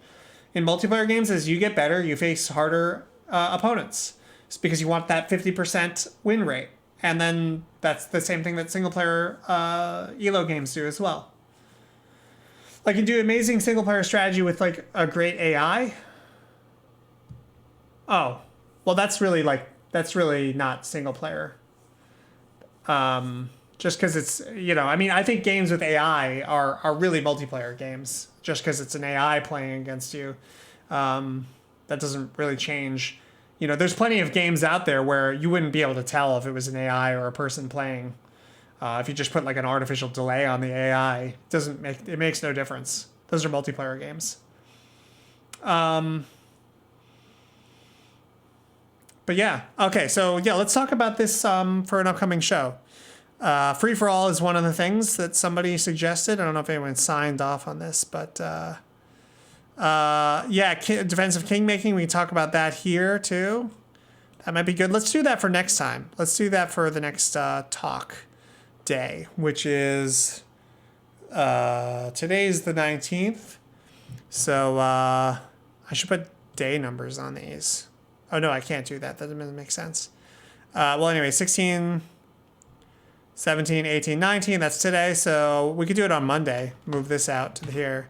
A: In multiplayer games, as you get better, you face harder opponents. It's because you want that 50% win rate. And then that's the same thing that single player ELO games do as well. Like, you do amazing single player strategy with like a great AI. Oh, well, that's really not single player. Just because it's, I mean, I think games with AI are really multiplayer games. Just because it's an AI playing against you, that doesn't really change. There's plenty of games out there where you wouldn't be able to tell if it was an AI or a person playing. If you just put like an artificial delay on the AI, it makes no difference. Those are multiplayer games. But yeah, okay. So yeah, let's talk about this for an upcoming show. Free for all is one of the things that somebody suggested. I don't know if anyone signed off on this, but yeah, defensive kingmaking. We can talk about that here too. That might be good. Let's do that for next time. Let's do that for the next talk day, which is today's the 19th. So I should put day numbers on these. Oh no, I can't do that. That doesn't make sense. Well, anyway, 16, 17, 18, 19, that's today. So we could do it on Monday. Move this out to here.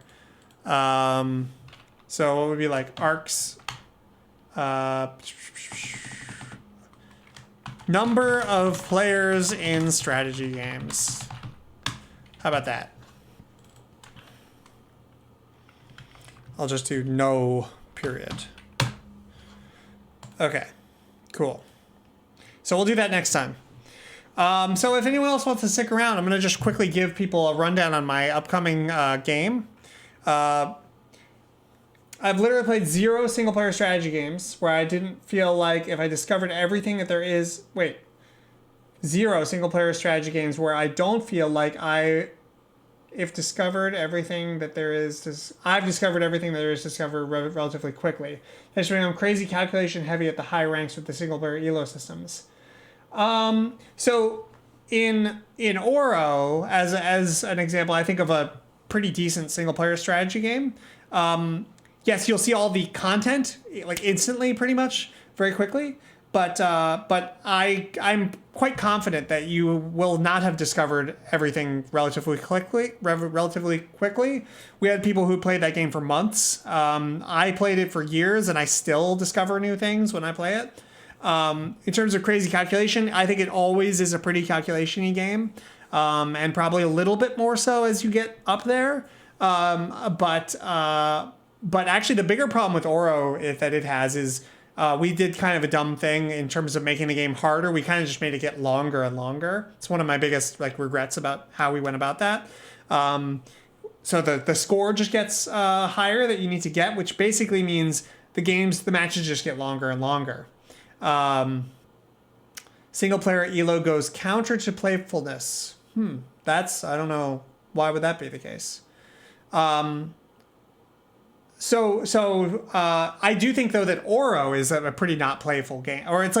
A: So what would be like arcs? Number of players in strategy games. How about that? I'll just do no period. Okay, cool. So we'll do that next time. So if anyone else wants to stick around, I'm going to just quickly give people a rundown on my upcoming game. I've literally played 0 single-player strategy games where I didn't feel like if I discovered everything that there is... 0 single-player strategy games where I don't feel like I've discovered everything that there is... I've discovered everything that there is to discover relatively quickly. That's why I'm crazy calculation heavy at the high ranks with the single-player ELO systems. So in Oro, as an example, I think of a pretty decent single-player strategy game. Yes, you'll see all the content like instantly, pretty much, very quickly. But I'm quite confident that you will not have discovered everything relatively quickly. We had people who played that game for months. I played it for years, and I still discover new things when I play it. In terms of crazy calculation, I think it always is a pretty calculation-y game, and probably a little bit more so as you get up there. But actually, the bigger problem with Oro that it has is we did kind of a dumb thing in terms of making the game harder. We kind of just made it get longer and longer. It's one of my biggest regrets about how we went about that. So the score just gets higher that you need to get, which basically means the matches just get longer and longer. Single player ELO goes counter to playfulness. I don't know. Why would that be the case? So I do think though that Oro is a pretty not playful game, or it's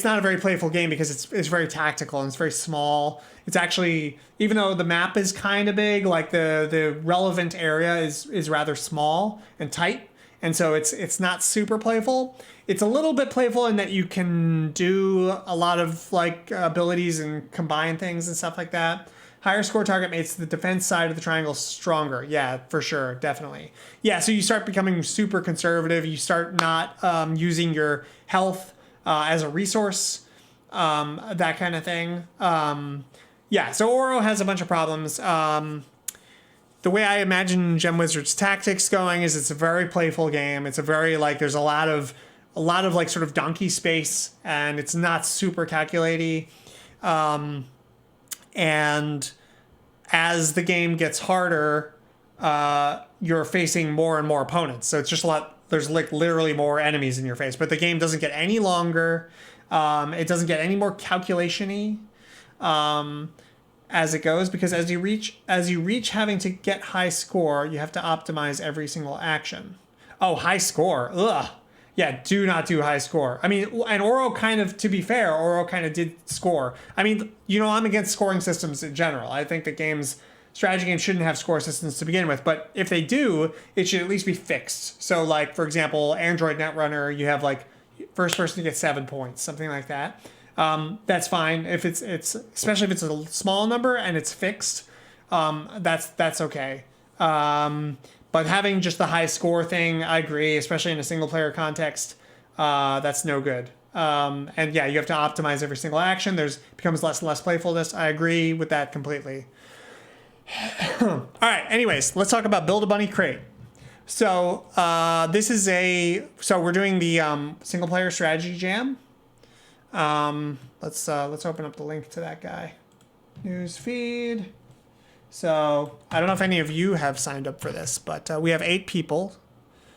A: not a very playful game because it's very tactical and it's very small. It's actually, even though the map is kind of big, like the relevant area is rather small and tight, and so it's not super playful. It's a little bit playful in that you can do a lot of abilities and combine things and stuff like that. Higher score target makes the defense side of the triangle stronger. Yeah, for sure, definitely. Yeah, so you start becoming super conservative. You start not using your health as a resource. that kind of thing. Yeah, so Oro has a bunch of problems. The way I imagine Gem Wizard's Tactics going is it's a very playful game. It's a very like there's a lot of like sort of donkey space, and it's not super calculaty. And as the game gets harder, you're facing more and more opponents. So it's just a lot. There's like literally more enemies in your face, but the game doesn't get any longer. It doesn't get any more calculation-y as it goes, because as you reach having to get high score, you have to optimize every single action. Oh, high score. Ugh. Yeah, do not do high score. I mean, and Oro kind of, to be fair, Oro kind of did score. I mean, I'm against scoring systems in general. I think that strategy games shouldn't have score systems to begin with, but if they do, it should at least be fixed. So like, for example, Android Netrunner, you have like first person to get 7 points, something like that. That's fine. If it's especially if it's a small number and it's fixed, that's okay. But having just the high score thing, I agree, especially in a single player context, that's no good. And yeah, you have to optimize every single action. Becomes less and less playfulness. I agree with that completely. All right. Anyways, let's talk about Build a Bunny Crate. So we're doing the single player strategy jam. Let's open up the link to that guy. News feed. So I don't know if any of you have signed up for this, but we have 8 people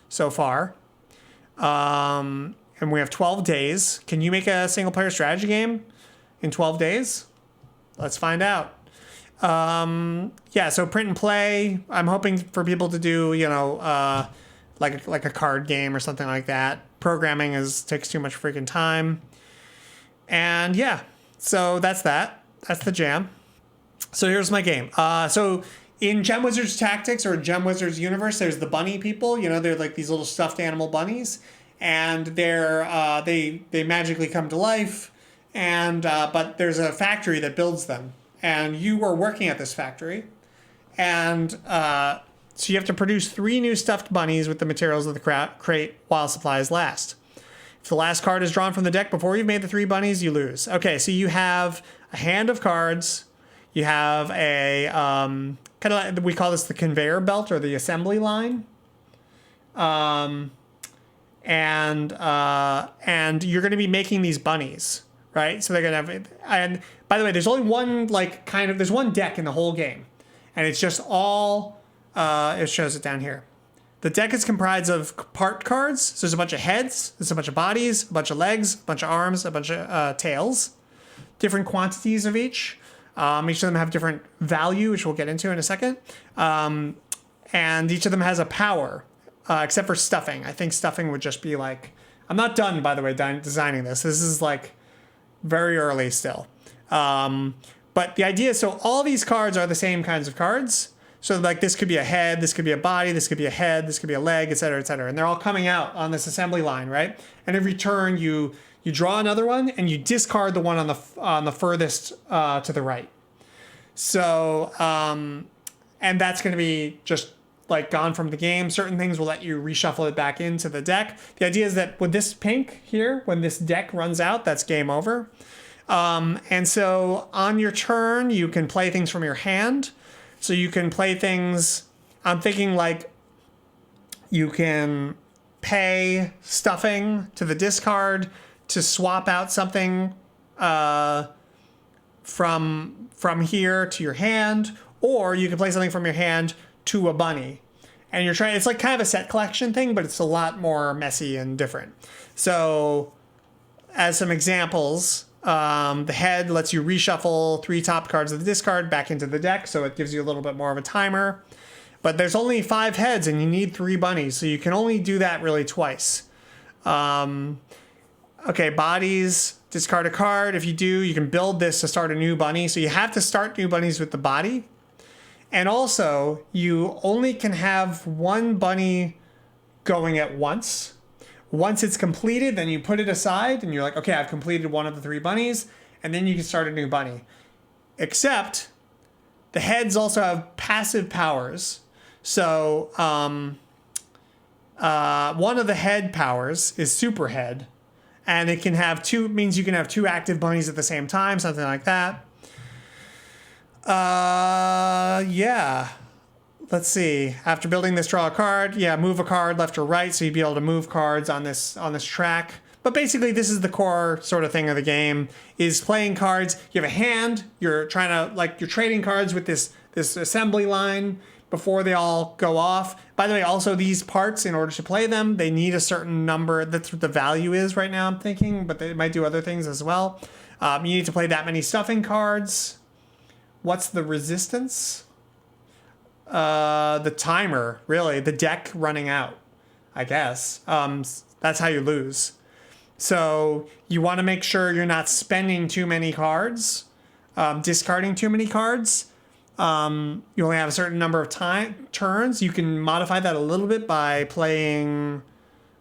A: so far. And we have 12 days. Can you make a single player strategy game in 12 days? Let's find out. Yeah, so print and play. I'm hoping for people to do, like a card game or something like that. Programming takes too much freaking time. And yeah, so that's that. That's the jam. So here's my game. So in Gem Wizard's Tactics or Gem Wizard's universe, there's the bunny people. They're like these little stuffed animal bunnies, and they magically come to life. And but there's a factory that builds them, and you are working at this factory, and so you have to produce 3 new stuffed bunnies with the materials of the crate while supplies last. If the last card is drawn from the deck before you've made the 3 bunnies, you lose. Okay, so you have a hand of cards. You have a kind of like, we call this the conveyor belt or the assembly line. And you're going to be making these bunnies, right? So they're going to have, and by the way, there's only one there's one deck in the whole game, and it's just all, it shows it down here. The deck is comprised of part cards. So there's a bunch of heads, there's a bunch of bodies, a bunch of legs, a bunch of arms, a bunch of tails, different quantities of each. Each of them have different value, which we'll get into in a second. And each of them has a power, except for stuffing. I think stuffing would just be like, I'm not done, by the way, designing this. This is like very early still. But the idea is, so all these cards are the same kinds of cards. So like this could be a head, this could be a body, this could be a head, this could be a leg, et cetera, et cetera. And they're all coming out on this assembly line, right? And every turn you draw another one and you discard the one on the furthest to the right. So, and that's going to be just like gone from the game. Certain things will let you reshuffle it back into the deck. The idea is that with this pink here, when this deck runs out, that's game over. And so on your turn, you can play things from your hand. So you can play things, I'm thinking like you can pay stuffing to the discard to swap out something from here to your hand, or you can play something from your hand to a bunny. And it's like kind of a set collection thing, but it's a lot more messy and different. So as some examples, the head lets you reshuffle 3 top cards of the discard back into the deck, so it gives you a little bit more of a timer. But there's only 5 heads and you need 3 bunnies, so you can only do that really twice. Okay, bodies, discard a card. If you do, you can build this to start a new bunny. So you have to start new bunnies with the body. And also, you only can have 1 bunny going at once. Once it's completed, then you put it aside and you're like, okay, I've completed 1 of the 3 bunnies, and then you can start a new bunny. Except the heads also have passive powers. So one of the head powers is super head, and it can have means you can have 2 active bunnies at the same time, something like that. Yeah. Let's see. After building this, draw a card. Yeah, move a card left or right, so you'd be able to move cards on this track. But basically, this is the core sort of thing of the game, is playing cards. You have a hand. You're trying to, like, you're trading cards with this assembly line before they all go off. By the way, also these parts, in order to play them, they need a certain number. That's what the value is right now, I'm thinking, but they might do other things as well. You need to play that many stuffing cards. What's the resistance? The timer, really. The deck running out, I guess. That's how you lose. So you want to make sure you're not spending too many cards, discarding too many cards. You only have a certain number of turns. You can modify that a little bit by playing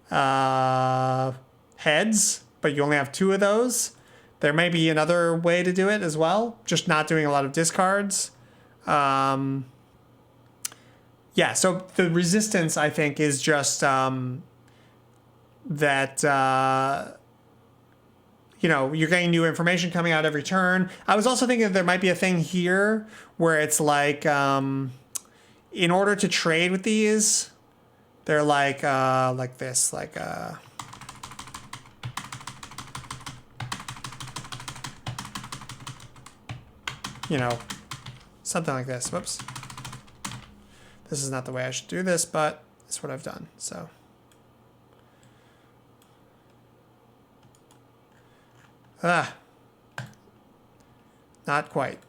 A: heads, but you only have 2 of those. There may be another way to do it as well, just not doing a lot of discards. Yeah, so the resistance, I think, is just that, you're getting new information coming out every turn. I was also thinking that there might be a thing here where it's like, in order to trade with these, they're like this, something like this. Whoops. This is not the way I should do this, but it's what I've done, so. Not quite.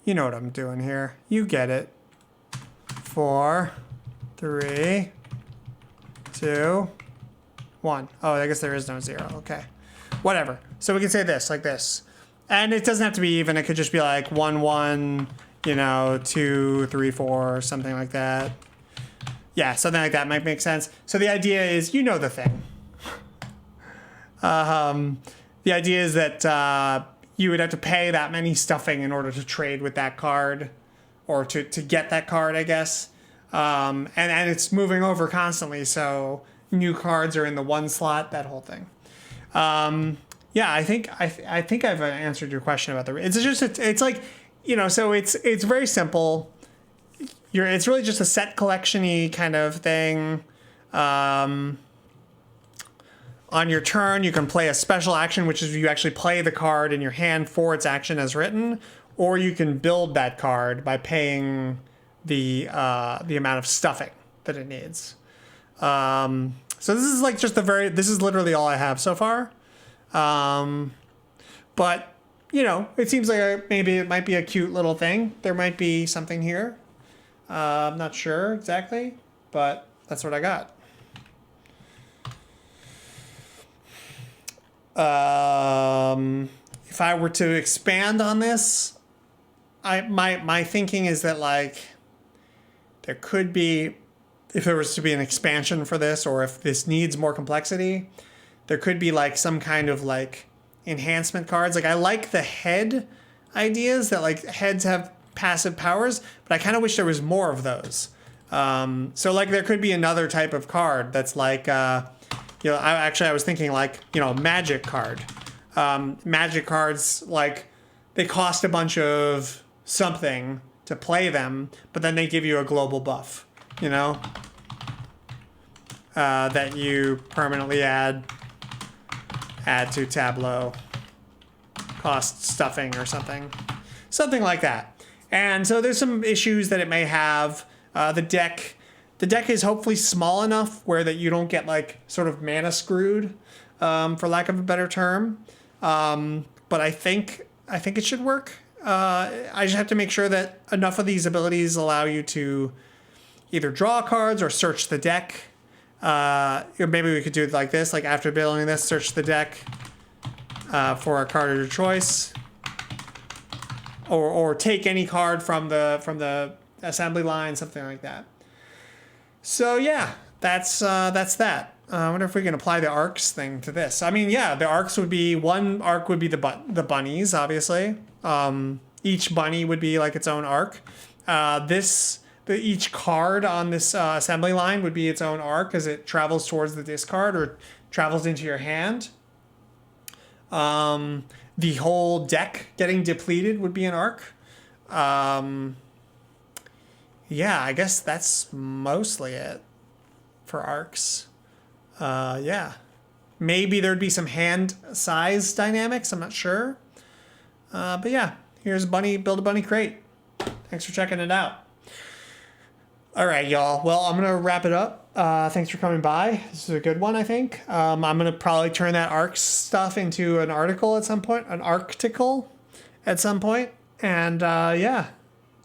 A: You know what I'm doing here. You get it. 4, 3, 2, 1. Oh, I guess there is no 0. Okay. Whatever. So we can say this, like this. And it doesn't have to be even. It could just be like 1, 1, 2, 3, 4, something like that. Yeah, something like that might make sense. So the idea is, the thing. The idea is that you would have to pay that many stuffing in order to trade with that card, or to get that card, I guess. And it's moving over constantly, so new cards are in the 1 slot, that whole thing. Yeah, I think I've answered your question about it's like, so it's very simple. It's really just a set collection-y kind of thing. On your turn, you can play a special action, which is you actually play the card in your hand for its action as written, or you can build that card by paying the amount of stuffing that it needs. So this is like this is literally all I have so far. But it seems like maybe it might be a cute little thing. There might be something here. I'm not sure exactly, but that's what I got. If I were to expand on this, my thinking is that, like, there could be, if there was to be an expansion for this, or if this needs more complexity, there could be like some kind of like enhancement cards. Like, I like the head ideas, that like heads have passive powers, but I kind of wish there was more of those. So like there could be another type of card that's like, I was thinking like, magic card. Magic cards, like, they cost a bunch of something to play them, but then they give you a global buff, that you permanently add to tableau, cost stuffing or something like that. And so there's some issues that it may have. The deck is hopefully small enough where that you don't get like sort of mana screwed, for lack of a better term. But I think it should work. I just have to make sure that enough of these abilities allow you to either draw cards or search the deck. Maybe we could do it like this, like after building this, search the deck for a card of your choice, or take any card from the assembly line, something like that. So yeah, that's that. I wonder if we can apply the arcs thing to this. I mean, yeah, the arcs would be, one arc would be the bunnies, obviously. Each bunny would be like its own arc. This each card on this assembly line would be its own arc as it travels towards the discard or travels into your hand. The whole deck getting depleted would be an arc. Yeah, I guess that's mostly it for arcs. Yeah. Maybe there'd be some hand size dynamics. I'm not sure. But yeah, here's Build a Bunny Crate. Thanks for checking it out. All right, y'all. Well, I'm going to wrap it up. Thanks for coming by. This is a good one, I think. I'm going to probably turn that arcs stuff into an article at some point, an article at some point. And yeah,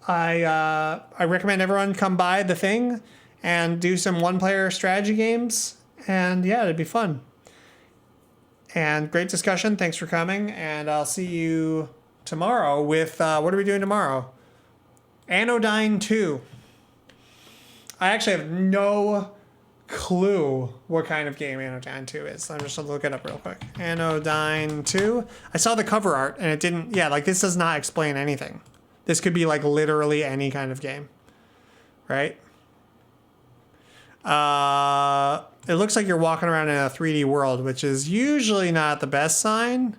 A: I recommend everyone come by the thing and do some one-player strategy games. And yeah, it'd be fun. And great discussion. Thanks for coming. And I'll see you tomorrow with, what are we doing tomorrow? Anodyne 2. I actually have no clue what kind of game Anodyne 2 is. I'm just going to look it up real quick. Anodyne 2. I saw the cover art and it didn't, yeah, like this does not explain anything. This could be like literally any kind of game, right? It looks like you're walking around in a 3D world, which is usually not the best sign,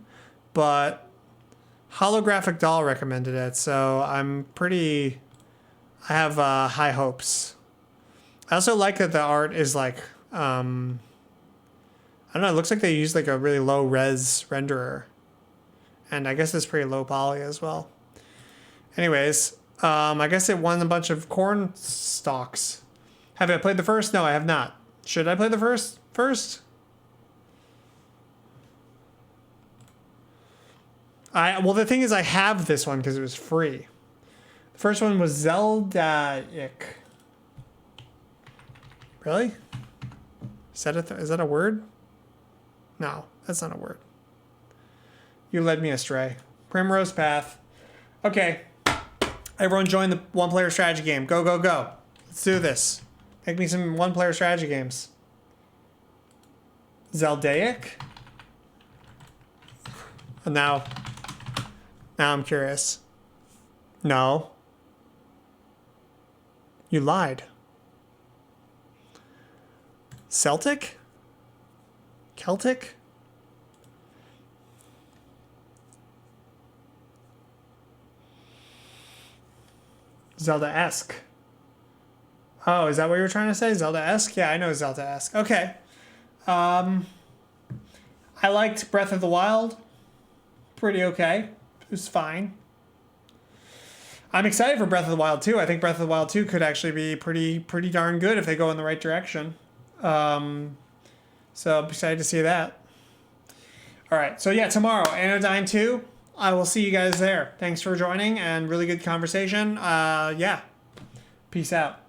A: but Holographic Doll recommended it, so I have high hopes. I also like that the art is like, I don't know, it looks like they used like a really low res renderer. And I guess it's pretty low poly as well. Anyways, I guess it won a bunch of corn stalks. Have I played the first? No, I have not. Should I play the first? Well, the thing is I have this one because it was free. The first one was Zelda-ic. Really? Is that a word? No, that's not a word. You led me astray. Primrose Path. Okay. Everyone join the one-player strategy game. Go, go, go. Let's do this. Make me some one-player strategy games. Zeldaic? Now I'm curious. No. You lied. Celtic? Celtic? Zelda-esque. Oh, is that what you were trying to say? Zelda-esque? Yeah, I know Zelda-esque. Okay. I liked Breath of the Wild. Pretty okay. It was fine. I'm excited for Breath of the Wild 2. I think Breath of the Wild 2 could actually be pretty darn good if they go in the right direction. So I'm excited to see that. All right. So yeah, tomorrow, Anodyne 2. I will see you guys there. Thanks for joining and really good conversation. Yeah. Peace out.